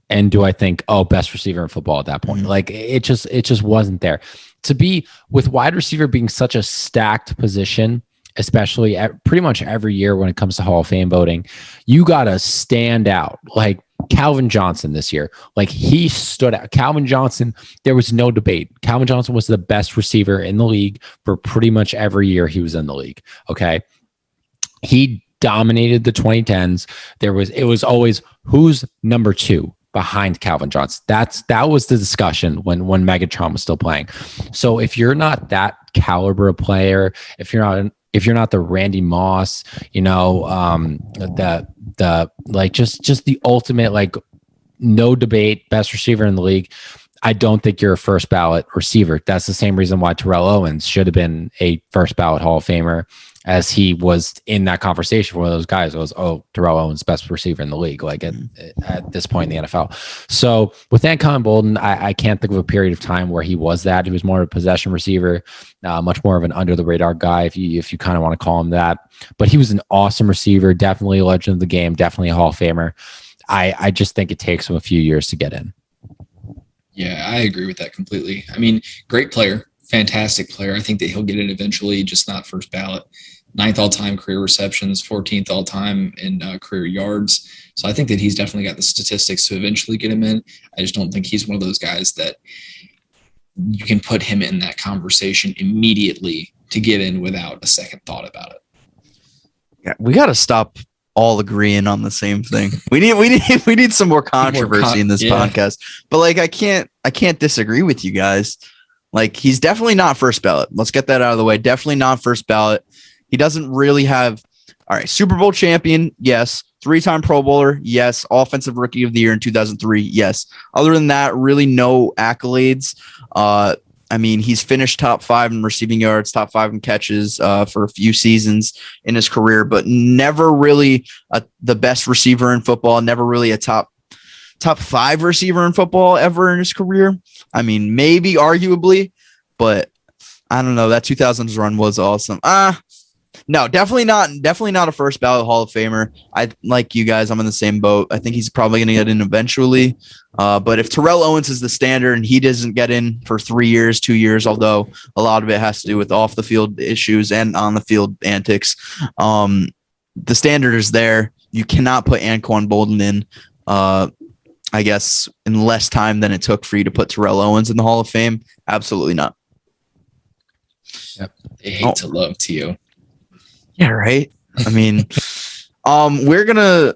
and do I think, oh, best receiver in football at that point? Like it just wasn't there. To be with wide receiver being such a stacked position, especially at pretty much every year when it comes to Hall of Fame voting, you got to stand out. Like Calvin Johnson this year, like he stood out. Calvin Johnson, there was no debate. Calvin Johnson was the best receiver in the league for pretty much every year he was in the league. Okay. He dominated the 2010s. It was always who's number 2 behind Calvin Johnson. That was the discussion when Megatron was still playing. So if you're not that caliber of player, if you're not the Randy Moss, the like just the ultimate, like no debate best receiver in the league, I don't think you're a first ballot receiver. That's the same reason why Terrell Owens should have been a first ballot Hall of Famer, as he was in that conversation for one of those guys. It was, Terrell Owens, best receiver in the league, like at this point in the NFL. So with Anquan Boldin, I can't think of a period of time where he was that. He was more of a possession receiver, much more of an under the radar guy, if you kind of want to call him that. But he was an awesome receiver, definitely a legend of the game, definitely a Hall of Famer. I just think it takes him a few years to get in. Yeah, I agree with that completely. I mean, great player, fantastic player. I think that he'll get in eventually, just not first ballot. 9th all-time career receptions, 14th all-time in career yards. So I think that he's definitely got the statistics to eventually get him in. I just don't think he's one of those guys that you can put him in that conversation immediately to get in without a second thought about it. Yeah, we got to stop all agreeing on the same thing. We need some more controversy in this podcast. But like I can't disagree with you guys. Like he's definitely not first ballot. Let's get that out of the way. Definitely not first ballot. He doesn't really have, all right, Super Bowl champion, yes. 3-time Pro Bowler, yes. Offensive Rookie of the Year in 2003, yes. Other than that, really no accolades. I mean, he's finished top 5 in receiving yards, top 5 in catches for a few seasons in his career, but never really the best receiver in football, never really a top 5 receiver in football ever in his career. I mean, maybe arguably, but I don't know. That 2000s run was awesome. No, definitely not a first ballot Hall of Famer. I like you guys. I'm in the same boat. I think he's probably going to get in eventually. But if Terrell Owens is the standard and he doesn't get in for 3 years, 2 years, although a lot of it has to do with off the field issues and on the field antics, the standard is there. You cannot put Anquan Boldin in, I guess, in less time than it took for you to put Terrell Owens in the Hall of Fame. Absolutely not. Yep. They hate to love to you. Yeah, right. I mean, we're gonna.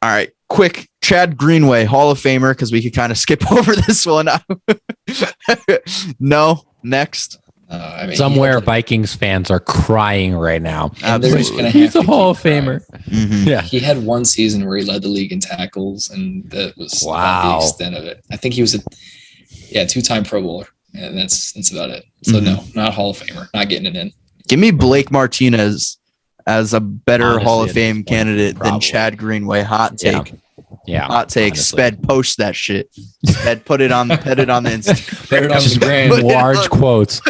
All right, quick. Chad Greenway, Hall of Famer, because we could kind of skip over this one. No, next. I mean, somewhere Vikings fans are crying right now. He's a Hall of Famer. Mm-hmm. Yeah, he had one season where he led the league in tackles, and that was the extent of it. I think he was a 2-time Pro Bowler, and that's about it. So no, not Hall of Famer, not getting it in. Give me Blake Martinez as a better Honestly, Hall of Fame candidate than Chad Greenway. Hot take. Yeah. Hot take. Honestly. Sped, post that shit. Sped, put it on the Instagram. Put it on the gram. Large quotes.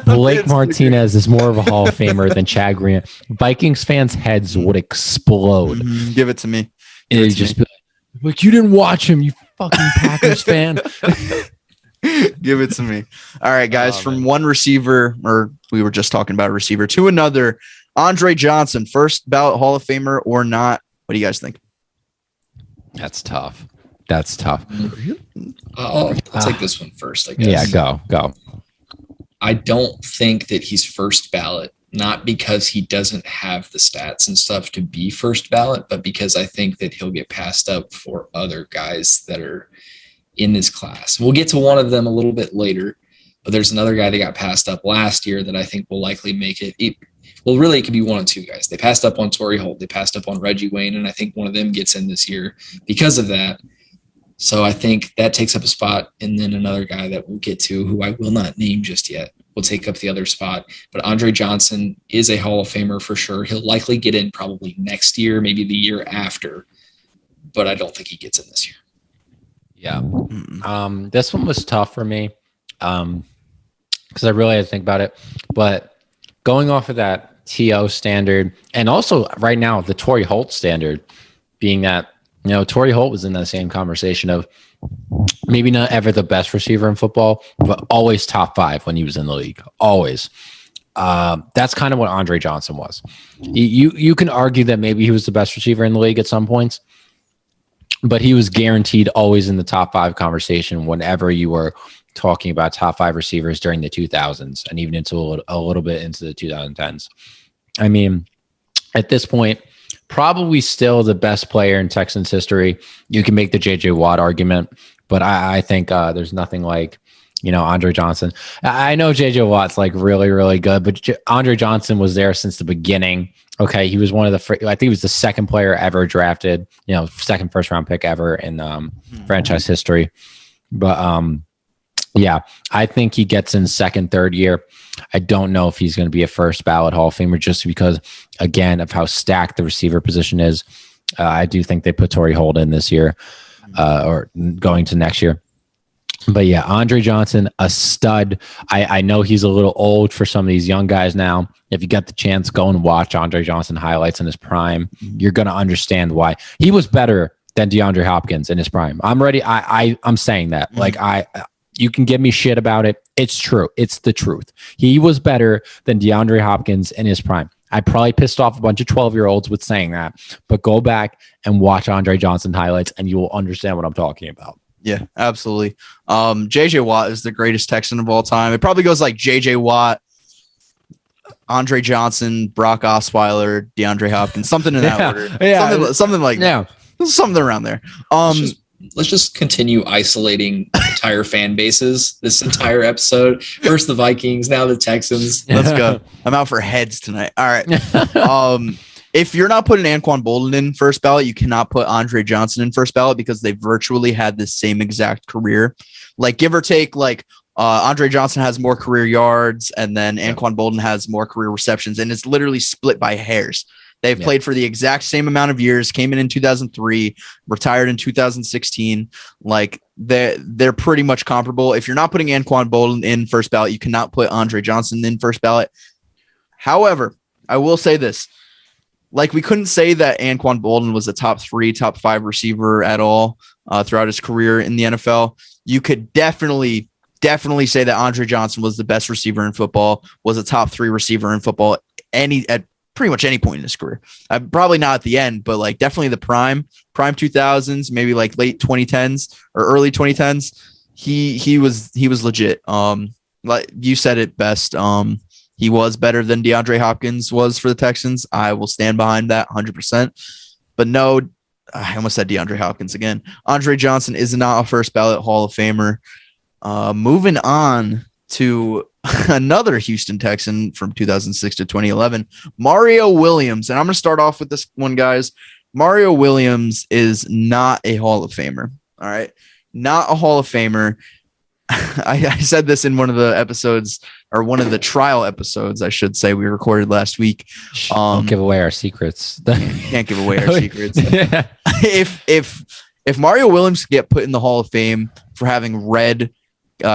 Blake Martinez is more of a Hall of Famer than Chad Greenway. Vikings fans' heads would explode. Mm-hmm. Give it to me. It'd just be like, you didn't watch him, you fucking Packers fan. Give it to me. All right, guys, from one receiver, or we were just talking about a receiver, to another. Andre Johnson, first ballot Hall of Famer or not? What do you guys think? That's tough. I'll take this one first, I guess. Yeah, go. I don't think that he's first ballot, not because he doesn't have the stats and stuff to be first ballot, but because I think that he'll get passed up for other guys that are in this class. We'll get to one of them a little bit later, but there's another guy that got passed up last year that I think will likely make it. well, really, it could be one of two guys. They passed up on Torrey Holt. They passed up on Reggie Wayne, and I think one of them gets in this year because of that. So I think that takes up a spot, and then another guy that we'll get to, who I will not name just yet, will take up the other spot. But Andre Johnson is a Hall of Famer for sure. He'll likely get in probably next year, maybe the year after, but I don't think he gets in this year. Yeah. This one was tough for me because I really had to think about it. But going off of that TO standard, and also right now the Torrey Holt standard, being that, you know, Torrey Holt was in that same conversation of maybe not ever the best receiver in football, but always top 5 when he was in the league. Always. That's kind of what Andre Johnson was. You can argue that maybe he was the best receiver in the league at some points, but he was guaranteed always in the top 5 conversation whenever you were talking about top 5 receivers during the 2000s and even into a little bit into the 2010s. I mean, at this point, probably still the best player in Texans history. You can make the JJ Watt argument, but I think there's nothing like, you know, Andre Johnson. I know JJ Watt's like really, really good, but Andre Johnson was there since the beginning. Okay, he was one of the I think he was the second player ever drafted, you know, second first round pick ever in franchise history. But yeah, I think he gets in second, third year. I don't know if he's going to be a first ballot Hall of Famer just because, again, of how stacked the receiver position is. I do think they put Torrey Holt in this year or going to next year. But yeah, Andre Johnson, a stud. I know he's a little old for some of these young guys now. If you get the chance, go and watch Andre Johnson highlights in his prime. You're going to understand why. He was better than DeAndre Hopkins in his prime. I'm ready. I'm saying that. Like, you can give me shit about it. It's true. It's the truth. He was better than DeAndre Hopkins in his prime. I probably pissed off a bunch of 12-year-olds with saying that, but go back and watch Andre Johnson highlights and you will understand what I'm talking about. Yeah, absolutely. JJ Watt is the greatest Texan of all time. It probably goes like JJ Watt, Andre Johnson, Brock Osweiler, DeAndre Hopkins, something in that order. Yeah. Something like that. Something around there. Let's just continue isolating entire fan bases this entire episode. First the Vikings, now the Texans. Let's go. I'm out for heads tonight. All right. If you're not putting Anquan Boldin in first ballot, you cannot put Andre Johnson in first ballot because they virtually had the same exact career. Like, give or take, like Andre Johnson has more career yards and then Anquan Boldin has more career receptions, and it's literally split by hairs. They've played for the exact same amount of years, came in 2003, retired in 2016. Like, they're pretty much comparable. If you're not putting Anquan Boldin in first ballot, you cannot put Andre Johnson in first ballot. However, I will say this. Like, we couldn't say that Anquan Boldin was a top 3, top 5 receiver at all throughout his career in the NFL. You could definitely say that Andre Johnson was the best receiver in football, was a top 3 receiver in football at pretty much any point in his career. Probably not at the end, but like definitely the prime 2000s, maybe like late 2010s or early 2010s. He was legit. Like you said it best. He was better than DeAndre Hopkins was for the Texans. I will stand behind that 100%. But no, I almost said DeAndre Hopkins again. Andre Johnson is not a first ballot Hall of Famer. Moving on to another Houston Texan from 2006 to 2011, Mario Williams. And I'm going to start off with this one, guys. Mario Williams is not a Hall of Famer. All right. Not a Hall of Famer. I said this in one of the episodes, or one of the trial episodes, I should say, we recorded last week. Don't give away our secrets. Can't give away our secrets. Yeah. If Mario Williams could get put in the Hall of Fame for having red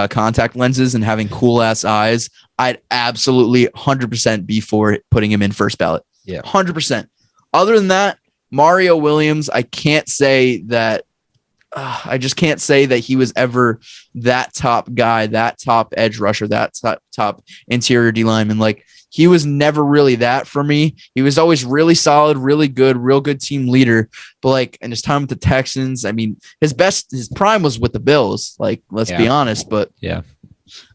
contact lenses and having cool ass eyes, I'd absolutely 100% be for putting him in first ballot. Yeah, 100%. Other than that, Mario Williams, I can't say that. I just can't say that he was ever that top guy, that top edge rusher, that top interior D lineman. Like, he was never really that for me. He was always really solid, really good, real good team leader. But like, in his time with the Texans, I mean, his prime was with the Bills. Like, let's be honest. But yeah,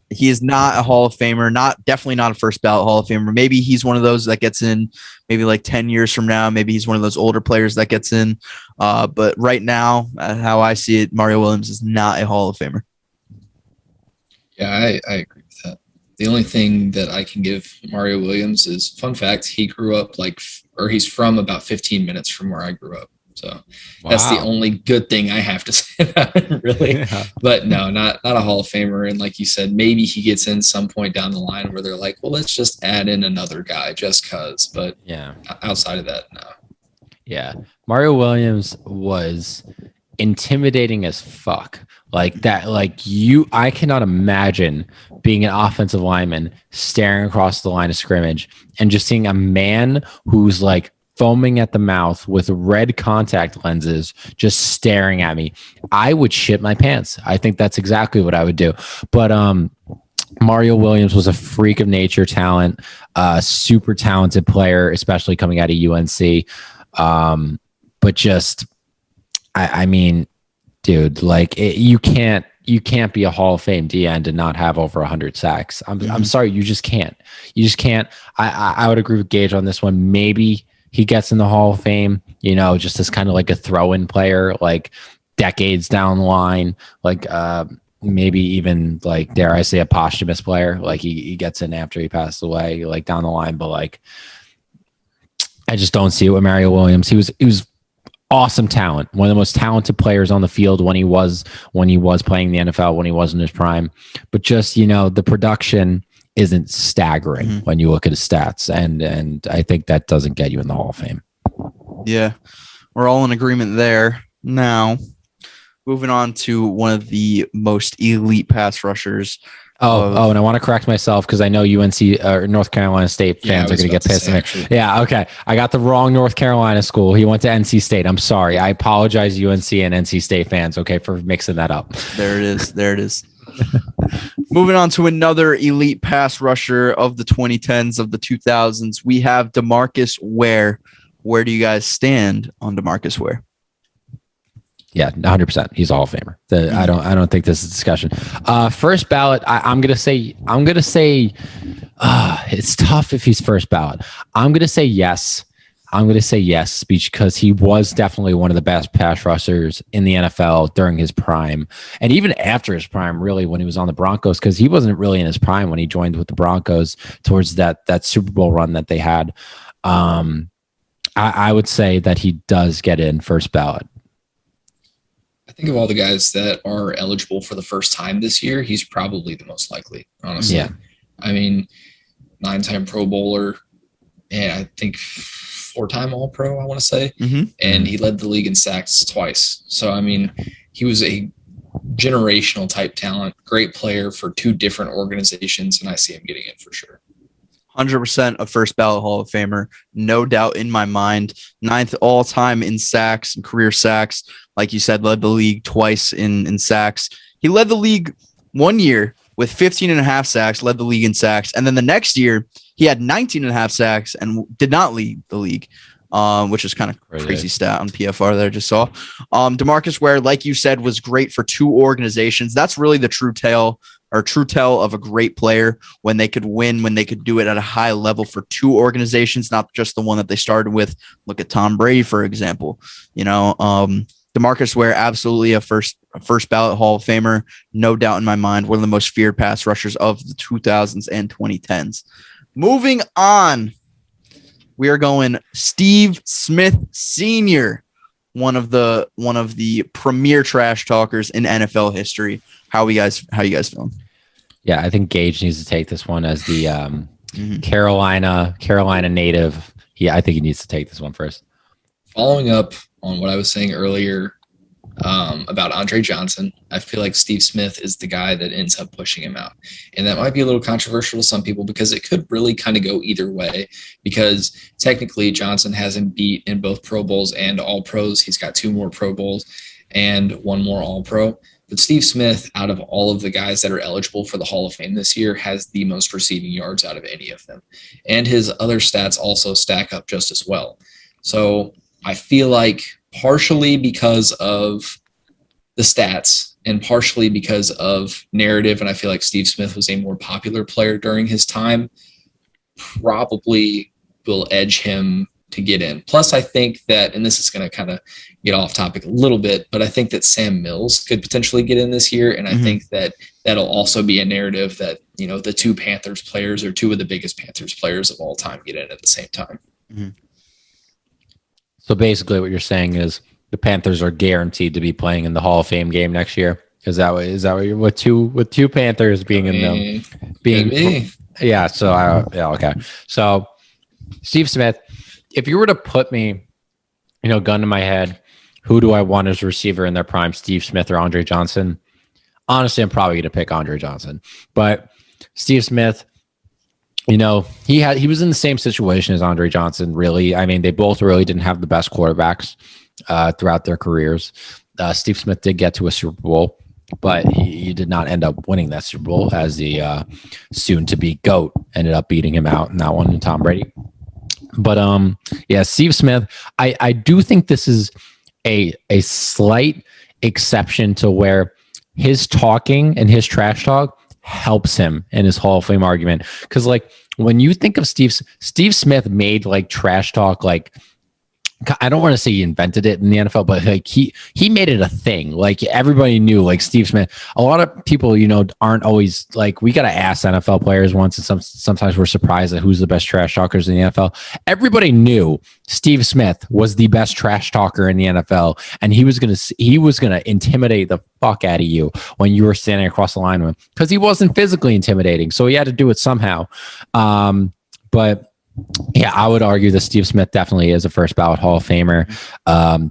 he is not a Hall of Famer. Definitely not a first ballot Hall of Famer. Maybe he's one of those that gets in. Maybe like 10 years from now, maybe he's one of those older players that gets in. But right now, how I see it, Mario Williams is not a Hall of Famer. Yeah, I agree with that. The only thing that I can give Mario Williams is, fun fact, he grew up he's from about 15 minutes from where I grew up. So that's the only good thing I have to say about him, really. Yeah. But no, not a Hall of Famer. And like you said, maybe he gets in some point down the line where they're like, well, let's just add in another guy just because. But yeah, outside of that, no. Yeah. Mario Williams was intimidating as fuck. Like that, I cannot imagine being an offensive lineman staring across the line of scrimmage and just seeing a man who's like foaming at the mouth with red contact lenses just staring at me. I would shit my pants. I think that's exactly what I would do. But Mario Williams was a freak of nature talent, super talented player, especially coming out of UNC. But just, I mean, dude, like you can't be a Hall of Fame DN to not have over 100 sacks. I'm sorry, you just can't. I would agree with Gage on this one. Maybe he gets in the Hall of Fame, just as kind of like a throw-in player, like decades down the line, like maybe even like, dare I say, a posthumous player, like he gets in after he passed away, like down the line. But like, I just don't see it with Mario Williams. He was awesome talent, one of the most talented players on the field when he was playing the NFL, when he was in his prime. But just, the production isn't staggering when you look at his stats. And I think that doesn't get you in the Hall of Fame. Yeah, we're all in agreement there. Now, moving on to one of the most elite pass rushers. And I want to correct myself because I know UNC or North Carolina State fans are going to get pissed at me. Yeah, okay. I got the wrong North Carolina school. He went to NC State. I'm sorry. I apologize, UNC and NC State fans, okay, for mixing that up. There it is. Moving on to another elite pass rusher of the 2010s, of the 2000s, we have DeMarcus Ware. Where do you guys stand on DeMarcus Ware? Yeah, 100%. He's a Hall of Famer. I don't think this is a discussion. First ballot. I'm gonna say it's tough if he's first ballot. I'm gonna say yes. Because he was definitely one of the best pass rushers in the NFL during his prime, and even after his prime, really, when he was on the Broncos, because he wasn't really in his prime when he joined with the Broncos towards that Super Bowl run that they had. I would say that he does get in first ballot. I think of all the guys that are eligible for the first time this year, he's probably the most likely, honestly. Yeah. I mean, 9-time Pro Bowler, and I think 4-time All-Pro, I want to say. And he led the league in sacks twice. So, I mean, he was a generational type talent, great player for 2 different organizations, and I see him getting in for sure. 100% a first ballot Hall of Famer, no doubt in my mind. 9th all time in sacks and career sacks. Like you said, led the league twice in sacks. He led the league one year with 15.5 sacks, led the league in sacks. And then the next year, he had 19.5 sacks and did not lead the league, which is kind of crazy stat on PFR that I just saw. DeMarcus Ware, like you said, was great for 2 organizations. That's really the true tell of a great player, when they could win, when they could do it at a high level for 2 organizations, not just the one that they started with. Look at Tom Brady, for example. DeMarcus Ware, absolutely a first ballot Hall of Famer, no doubt in my mind, one of the most feared pass rushers of the 2000s and 2010s. Moving on, we are going Steve Smith Sr., one of the premier trash talkers in NFL history. How you guys feeling? Yeah, I think Gage needs to take this one as the Carolina native. Yeah, I think he needs to take this one first. Following up on what I was saying earlier about Andre Johnson, I feel like Steve Smith is the guy that ends up pushing him out. And that might be a little controversial to some people because it could really kind of go either way, because technically Johnson has him beat in both Pro Bowls and All Pros. He's got 2 more Pro Bowls and 1 more All Pro. But Steve Smith, out of all of the guys that are eligible for the Hall of Fame this year, has the most receiving yards out of any of them. And his other stats also stack up just as well. So I feel like partially because of the stats and partially because of narrative, and I feel like Steve Smith was a more popular player during his time, probably will edge him to get in. Plus, I think that, and this is going to kind of get off topic a little bit, but I think that Sam Mills could potentially get in this year, and I think that that'll also be a narrative that the two Panthers players or two of the biggest Panthers players of all time get in at the same time. Mm-hmm. So basically what you're saying is the Panthers are guaranteed to be playing in the Hall of Fame game next year. Is that what you're with two Panthers being in them being yeah. So okay. So Steve Smith, if you were to put me, gun to my head, who do I want as a receiver in their prime, Steve Smith or Andre Johnson? Honestly, I'm probably going to pick Andre Johnson, but Steve Smith, he was in the same situation as Andre Johnson. Really, I mean, they both really didn't have the best quarterbacks throughout their careers. Steve Smith did get to a Super Bowl, but he did not end up winning that Super Bowl, as the soon-to-be GOAT ended up beating him out in that one, and Tom Brady. But Steve Smith, I do think this is a slight exception to where his talking and his trash talk helps him in his Hall of Fame argument. Because like when you think of Steve Smith made like trash talk, like I don't want to say he invented it in the NFL, but like he made it a thing. Like everybody knew, like Steve Smith. A lot of people, aren't always like, we got to ask NFL players once, and sometimes we're surprised at who's the best trash talkers in the NFL. Everybody knew Steve Smith was the best trash talker in the NFL, and he was gonna intimidate the fuck out of you when you were standing across the line with him, because he wasn't physically intimidating, so he had to do it somehow. But yeah, I would argue that Steve Smith definitely is a first ballot Hall of Famer,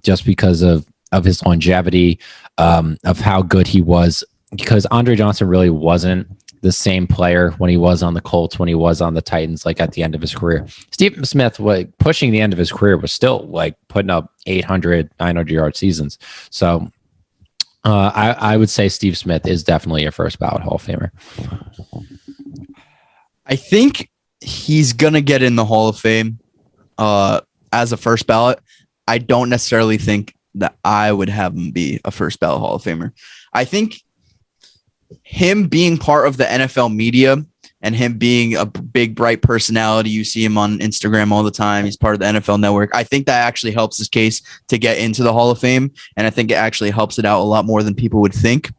just because of his longevity, of how good he was. Because Andre Johnson really wasn't the same player when he was on the Colts, when he was on the Titans, like at the end of his career. Steve Smith, like pushing the end of his career, was still like putting up 800, 900-yard seasons. So I would say Steve Smith is definitely a first ballot Hall of Famer. I think he's gonna get in the Hall of Fame as a first ballot. I don't necessarily think that I would have him be a first ballot Hall of Famer. I think him being part of the NFL media and him being a big, bright personality, you see him on Instagram all the time, he's part of the NFL Network, I think that actually helps his case to get into the Hall of Fame, and I think it actually helps it out a lot more than people would think.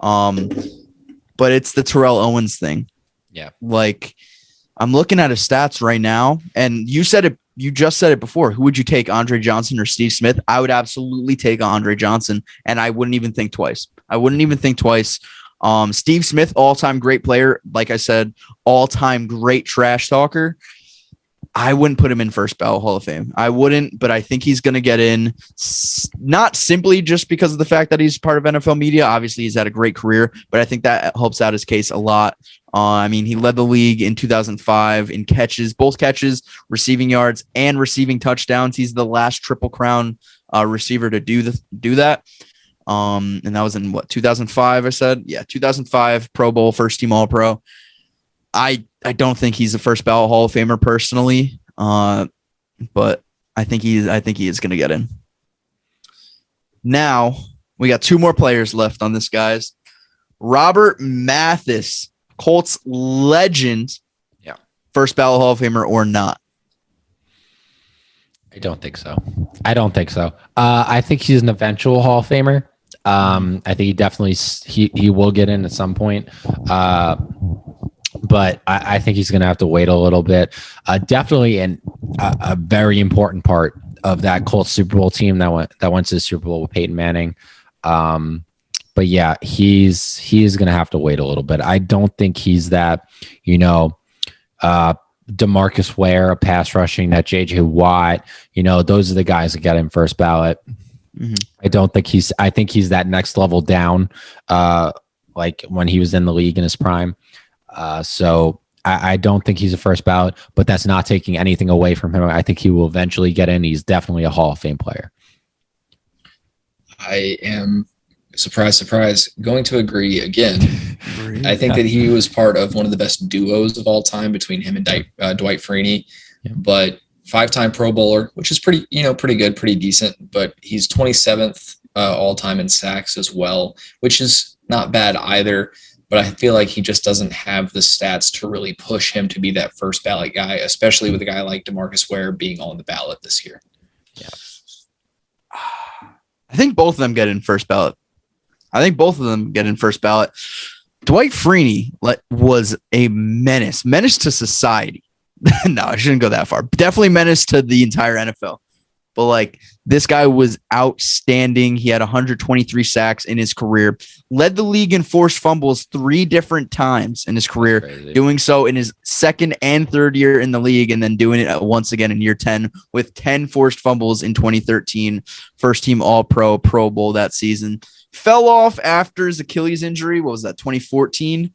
But it's the Terrell Owens thing. Yeah. Like, I'm looking at his stats right now, and you said it. You just said it before. Who would you take, Andre Johnson or Steve Smith? I would absolutely take Andre Johnson, and I wouldn't even think twice. Steve Smith, all-time great player. Like I said, all-time great trash talker. I wouldn't put him in first ballot Hall of Fame. I wouldn't, but I think he's going to get in, not simply just because of the fact that he's part of NFL media. Obviously, he's had a great career, but I think that helps out his case a lot. I mean, he led the league in 2005 in catches, both catches, receiving yards, and receiving touchdowns. He's the last Triple Crown receiver to do that. And that was in 2005, I said? Yeah, 2005 Pro Bowl, first team All-Pro. I don't think he's a first ballot Hall of Famer personally, but I think he is going to get in. Now, we got two more players left on this, guys. Robert Mathis, Colts legend. Yeah. First ballot Hall of Famer or not? I don't think so. I think he's an eventual Hall of Famer. I think he definitely he will get in at some point. But I think he's going to have to wait a little bit. Definitely a very important part of that Colts Super Bowl team that went to the Super Bowl with Peyton Manning. But yeah, he's going to have to wait a little bit. I don't think he's that, DeMarcus Ware, a pass rushing, that JJ Watt, those are the guys that got in first ballot. Mm-hmm. I think he's that next level down, like when he was in the league in his prime. So I don't think he's a first ballot, but that's not taking anything away from him. I think he will eventually get in. He's definitely a Hall of Fame player. I am, surprise, going to agree again. I think that he was part of one of the best duos of all time between him and Dwight Freeney. Yeah. But 5-time Pro Bowler, which is pretty good, pretty decent. But he's 27th all time in sacks as well, which is not bad either. But I feel like he just doesn't have the stats to really push him to be that first ballot guy, especially with a guy like DeMarcus Ware being on the ballot this year. Yeah. I think both of them get in first ballot. Dwight Freeney was a menace to society. No, I shouldn't go that far. Definitely menace to the entire NFL. But like this guy was outstanding. He had 123 sacks in his career, led the league in forced fumbles 3 different times in his career, doing so in his second and third year in the league, and then doing it once again in year 10 with 10 forced fumbles in 2013. First team All-Pro, Pro Bowl that season. Fell off after his Achilles injury. What was that? 2014.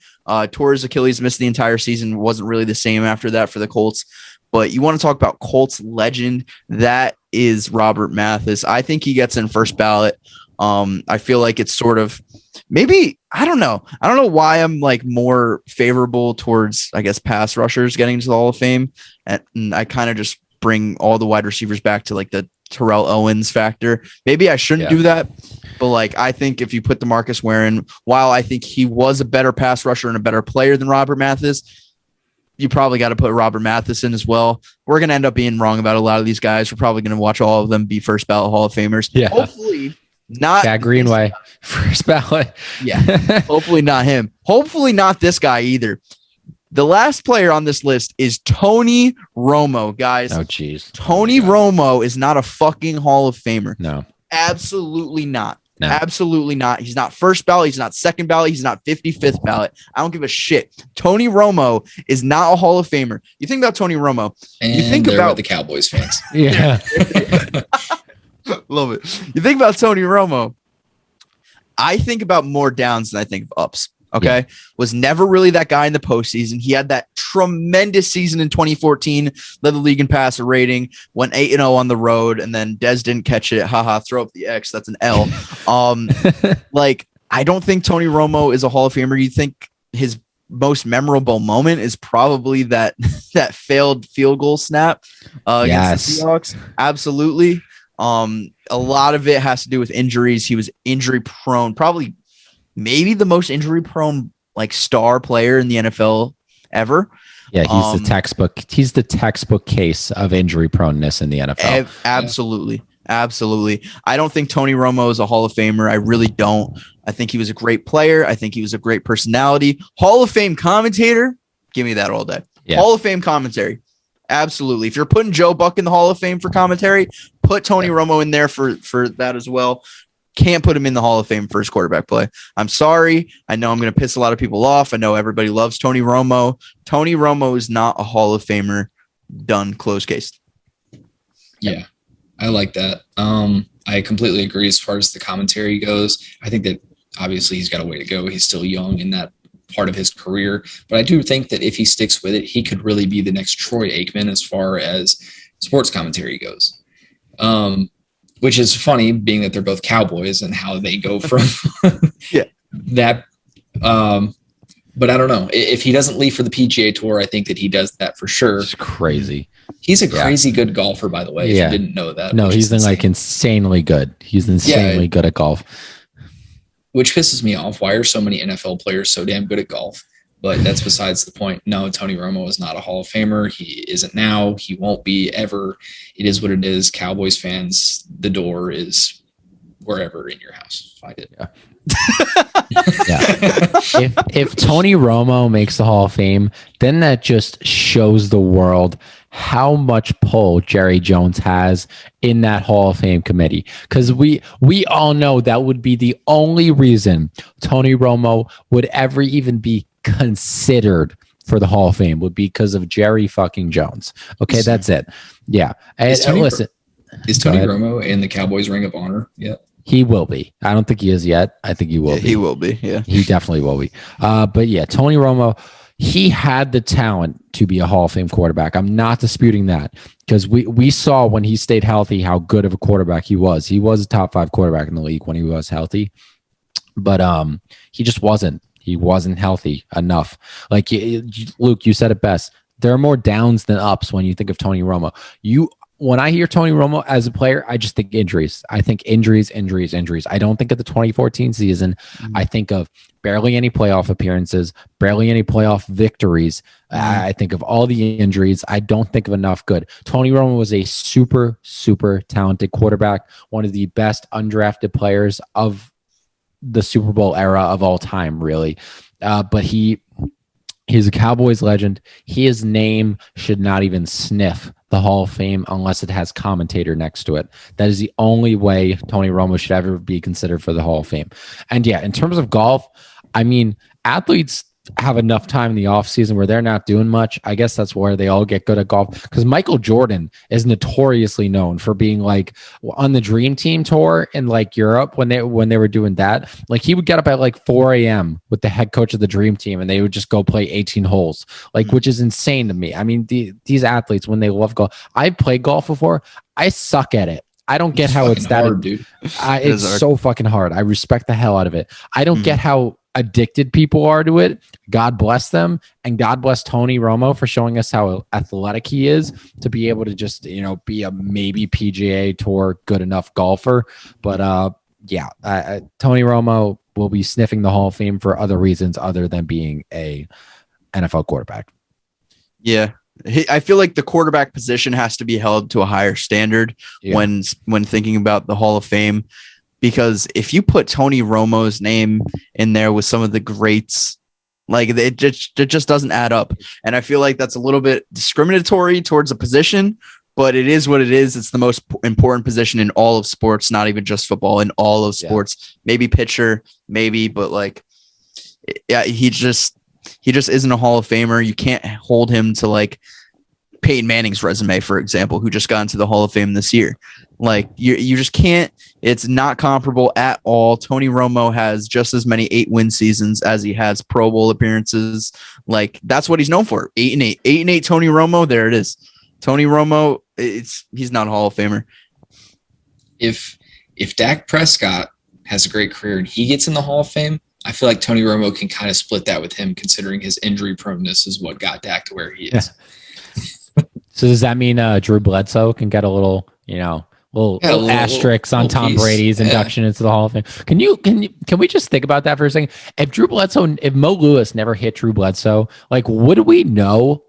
Tore his Achilles, missed the entire season. Wasn't really the same after that for the Colts. But you want to talk about Colts legend? That is Robert Mathis. I think he gets in first ballot. I feel like it's sort of maybe, I don't know. I don't know why I'm like more favorable towards, I guess, pass rushers getting into the Hall of Fame. And I kind of just bring all the wide receivers back to like the Terrell Owens factor. Maybe I shouldn't do that. But like, I think if you put DeMarcus Warren, while I think he was a better pass rusher and a better player than Robert Mathis, you probably got to put Robert Mathis in as well. We're going to end up being wrong about a lot of these guys. We're probably going to watch all of them be first ballot Hall of Famers. Yeah. Hopefully not. Chad Greenway, first ballot. Yeah. Hopefully not him. Hopefully not this guy either. The last player on this list is Tony Romo, guys. Oh, geez. Tony Romo is not a fucking Hall of Famer. No. Absolutely not. No. Absolutely not. He's not first ballot. He's not second ballot. He's not 55th ballot. I don't give a shit. Tony Romo is not a Hall of Famer. You think about Tony Romo. And you think about about the Cowboys fans. Yeah. Love it. You think about Tony Romo. I think about more downs than I think of ups. Okay. Yeah. Was never really that guy in the postseason. He had that tremendous season in 2014, led the league in passer rating, went 8-0 on the road, and then Dez didn't catch it. Haha, throw up the X. That's an L. Like, I don't think Tony Romo is a Hall of Famer. You think his most memorable moment is probably that failed field goal snap against the Seahawks. Absolutely. A lot of it has to do with injuries. He was injury prone, probably maybe the most injury prone like star player in the NFL ever. Yeah, he's the textbook. He's the textbook case of injury proneness in the NFL. Absolutely. Absolutely. I don't think Tony Romo is a Hall of Famer. I really don't. I think he was a great player. I think he was a great personality. Hall of Fame commentator. Give me that all day. Yeah. Hall of Fame commentary. Absolutely. If you're putting Joe Buck in the Hall of Fame for commentary, put Tony Romo in there for that as well. Can't put him in the Hall of Fame for his quarterback play. I'm sorry. I know I'm going to piss a lot of people off. I know everybody loves Tony Romo. Tony Romo is not a Hall of Famer. Done. Close case. Yeah, I like that. I completely agree as far as the commentary goes. I think that obviously he's got a way to go. He's still young in that part of his career. But I do think that if he sticks with it, he could really be the next Troy Aikman as far as sports commentary goes. Which is funny, being that they're both Cowboys and how they go from that. But I don't know. If he doesn't leave for the PGA Tour, I think that he does that for sure. It's crazy. He's a crazy good golfer, by the way, if you didn't know that. No, he's like insanely good. He's insanely good at golf. Which pisses me off. Why are so many NFL players so damn good at golf? But that's besides the point. No, Tony Romo is not a Hall of Famer. He isn't now. He won't be ever. It is what it is. Cowboys fans, the door is wherever in your house. Find it. Yeah. If Tony Romo makes the Hall of Fame, then that just shows the world how much pull Jerry Jones has in that Hall of Fame committee. Because we all know that would be the only reason Tony Romo would ever even be considered for the Hall of Fame would be because of Jerry fucking Jones. Okay, that's it. Yeah. And listen, is Tony Romo in the Cowboys Ring of Honor yet? He will be. I don't think he is yet. I think he will be. He will be. Yeah. He definitely will be. But yeah, Tony Romo, he had the talent to be a Hall of Fame quarterback. I'm not disputing that because we saw when he stayed healthy how good of a quarterback he was. He was a top 5 quarterback in the league when he was healthy. But he just wasn't. He wasn't healthy enough. Like Luke, you said it best. There are more downs than ups when you think of Tony Romo. When I hear Tony Romo as a player, I just think injuries. I think injuries. I don't think of the 2014 season. Mm-hmm. I think of barely any playoff appearances, barely any playoff victories. I think of all the injuries. I don't think of enough good. Tony Romo was a super, super talented quarterback, one of the best undrafted players of the Super Bowl era of all time, really. but he's a Cowboys legend. His name should not even sniff the Hall of Fame unless it has commentator next to it. That is the only way Tony Romo should ever be considered for the Hall of Fame. And yeah, in terms of golf, I mean, athletes have enough time in the off season where they're not doing much. I guess that's where they all get good at golf, because Michael Jordan is notoriously known for being like on the Dream Team tour in like Europe when they were doing that. Like he would get up at like 4 a.m. with the head coach of the Dream Team and they would just go play 18 holes, like, which is insane to me. I mean, these athletes, when they love golf, I've played golf before. I suck at it. I don't get how it's that hard, dude. It's so fucking hard. I respect the hell out of it. I don't get how addicted people are to it. God bless them, and God bless Tony Romo for showing us how athletic he is to be able to just, be a maybe PGA Tour good enough golfer. But Tony Romo will be sniffing the Hall of Fame for other reasons other than being a NFL quarterback. Yeah. I feel like the quarterback position has to be held to a higher standard when thinking about the Hall of Fame, because if you put Tony Romo's name in there with some of the greats, like it just doesn't add up. And I feel like that's a little bit discriminatory towards a position, but it is what it is. It's the most important position in all of sports, not even just football, in all of sports. Maybe pitcher, maybe, but like, yeah, he just isn't a Hall of Famer. You can't hold him to like Peyton Manning's resume, for example, who just got into the Hall of Fame this year. Like you just can't. It's not comparable at all. Tony Romo has just as many 8-win seasons as he has Pro Bowl appearances. Like that's what he's known for. 8-8, 8-8. Tony Romo. There it is. Tony Romo. He's not a Hall of Famer. If Dak Prescott has a great career and he gets in the Hall of Fame, I feel like Tony Romo can kind of split that with him, considering his injury proneness is what got Dak to where he is. Yeah. So does that mean Drew Bledsoe can get a little asterisks on Tom Brady's induction into the Hall of Fame? Can we just think about that for a second? If Mo Lewis never hit Drew Bledsoe, like, would we know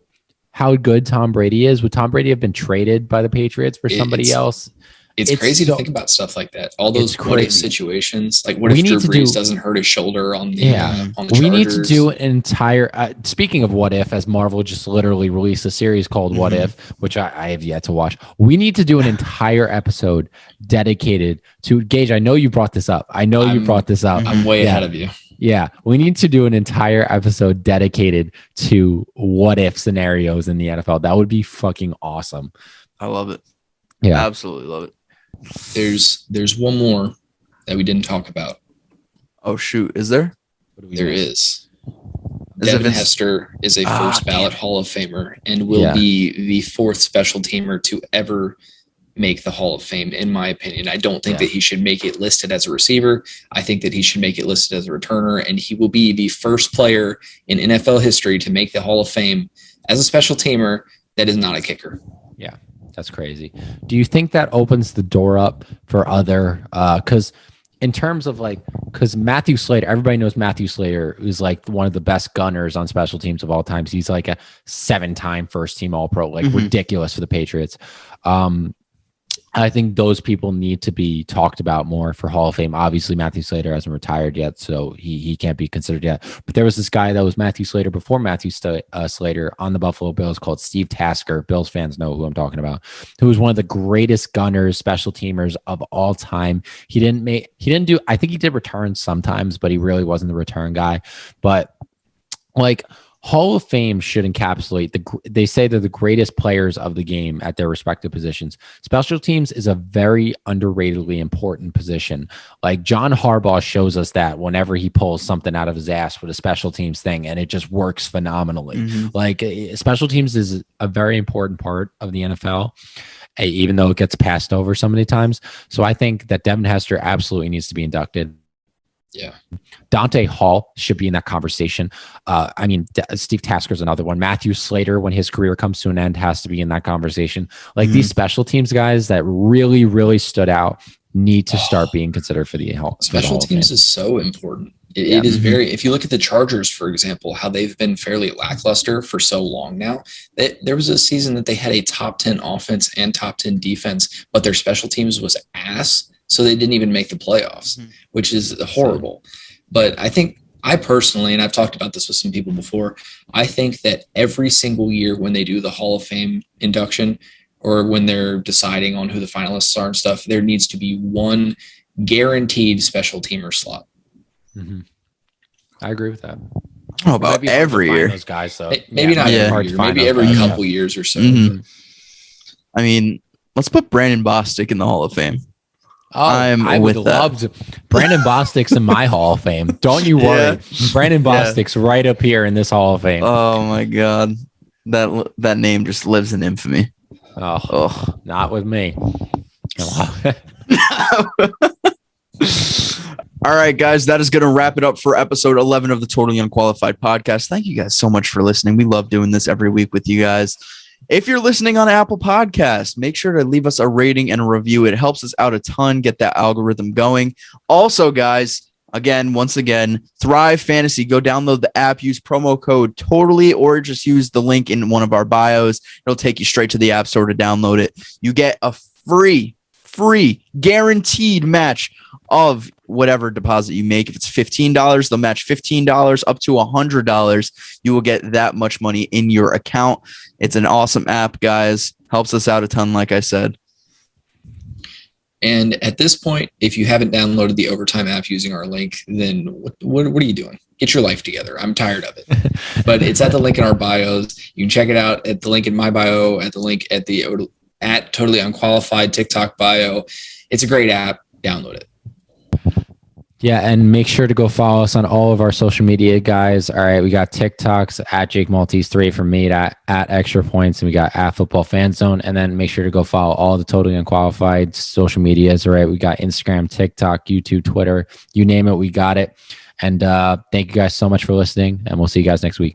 how good Tom Brady is? Would Tom Brady have been traded by the Patriots for somebody else? It's crazy to think about stuff like that. All those what-if situations. Like, what if Drew Brees doesn't hurt his shoulder on the on the Chargers? We need to do an entire speaking of what if, as Marvel just literally released a series called What If, which I have yet to watch. We need to do an entire episode dedicated to Gage. I know you brought this up. I'm way ahead of you. Yeah, we need to do an entire episode dedicated to what if scenarios in the NFL. That would be fucking awesome. I love it. Yeah, absolutely love it. There's one more that we didn't talk about. Oh shoot, is there? There is. Devin Hester is a first ballot Hall of Famer and will be the fourth special teamer to ever make the Hall of Fame, in my opinion. I don't think that he should make it listed as a receiver. I think that he should make it listed as a returner, and he will be the first player in NFL history to make the Hall of Fame as a special teamer that is not a kicker. Yeah. That's crazy. Do you think that opens the door up for other, because in terms of because Matthew Slater, everybody knows Matthew Slater is like one of the best gunners on special teams of all times. He's like a 7-time first team All-Pro, ridiculous for the Patriots. I think those people need to be talked about more for Hall of Fame. Obviously, Matthew Slater hasn't retired yet, so he can't be considered yet. But there was this guy that was Matthew Slater before Matthew Slater on the Buffalo Bills called Steve Tasker. Bills fans know who I'm talking about, who was one of the greatest gunners, special teamers of all time. I think he did returns sometimes, but he really wasn't the return guy. But Hall of Fame should encapsulate they say they're the greatest players of the game at their respective positions. Special teams is a very underratedly important position. Like John Harbaugh shows us that whenever he pulls something out of his ass with a special teams thing, and it just works phenomenally. Like special teams is a very important part of the NFL, even though it gets passed over so many times. So I think that Devin Hester absolutely needs to be inducted. Yeah. Dante Hall should be in that conversation. Steve Tasker's another one. Matthew Slater, when his career comes to an end, has to be in that conversation. These special teams guys that really, really stood out need to start being considered for the Hall. Special teams is so important. It is very, if you look at the Chargers, for example, how they've been fairly lackluster for so long now, there was a season that they had a top 10 offense and top 10 defense, but their special teams was ass. So they didn't even make the playoffs, which is horrible. But I think I personally, and I've talked about this with some people before, I think that every single year when they do the Hall of Fame induction or when they're deciding on who the finalists are and stuff, there needs to be one guaranteed special teamer slot. Mm-hmm. I agree with that. I don't know about every year. Those guys, though. Maybe not every year, maybe every couple years or so. Mm-hmm. I mean, let's put Brandon Bostic in the Hall of Fame. Oh, I would love to. Brandon Bostic's in my Hall of Fame. Don't you worry. Yeah. Brandon Bostic's right up here in this Hall of Fame. Oh my God. That name just lives in infamy. Oh. Not with me. All right, guys, that is going to wrap it up for episode 11 of the Totally Unqualified podcast. Thank you guys so much for listening. We love doing this every week with you guys. If you're listening on Apple Podcasts, make sure to leave us a rating and a review. It helps us out a ton, get that algorithm going. Also, guys, once again, Thrive Fantasy. Go download the app, use promo code TOTALLY, or just use the link in one of our bios. It'll take you straight to the App Store to download it. You get a free guaranteed match of whatever deposit you make. If it's $15, they'll match $15 up to $100. You will get that much money in your account. It's an awesome app, guys. Helps us out a ton, like I said. And at this point, if you haven't downloaded the Overtime app using our link, then what are you doing? Get your life together. I'm tired of it. But it's at the link in our bios. You can check it out at the link in my bio, at the link at Totally Unqualified TikTok bio. It's a great app. Download it. Yeah, and make sure to go follow us on all of our social media, guys. All right, we got TikToks at Jake Maltese 3 for me, at Extra Points, and we got at Football Fan Zone. And then make sure to go follow all the Totally Unqualified social medias. All right, we got Instagram, TikTok, YouTube, Twitter, you name it, we got it. And thank you guys so much for listening, and we'll see you guys next week.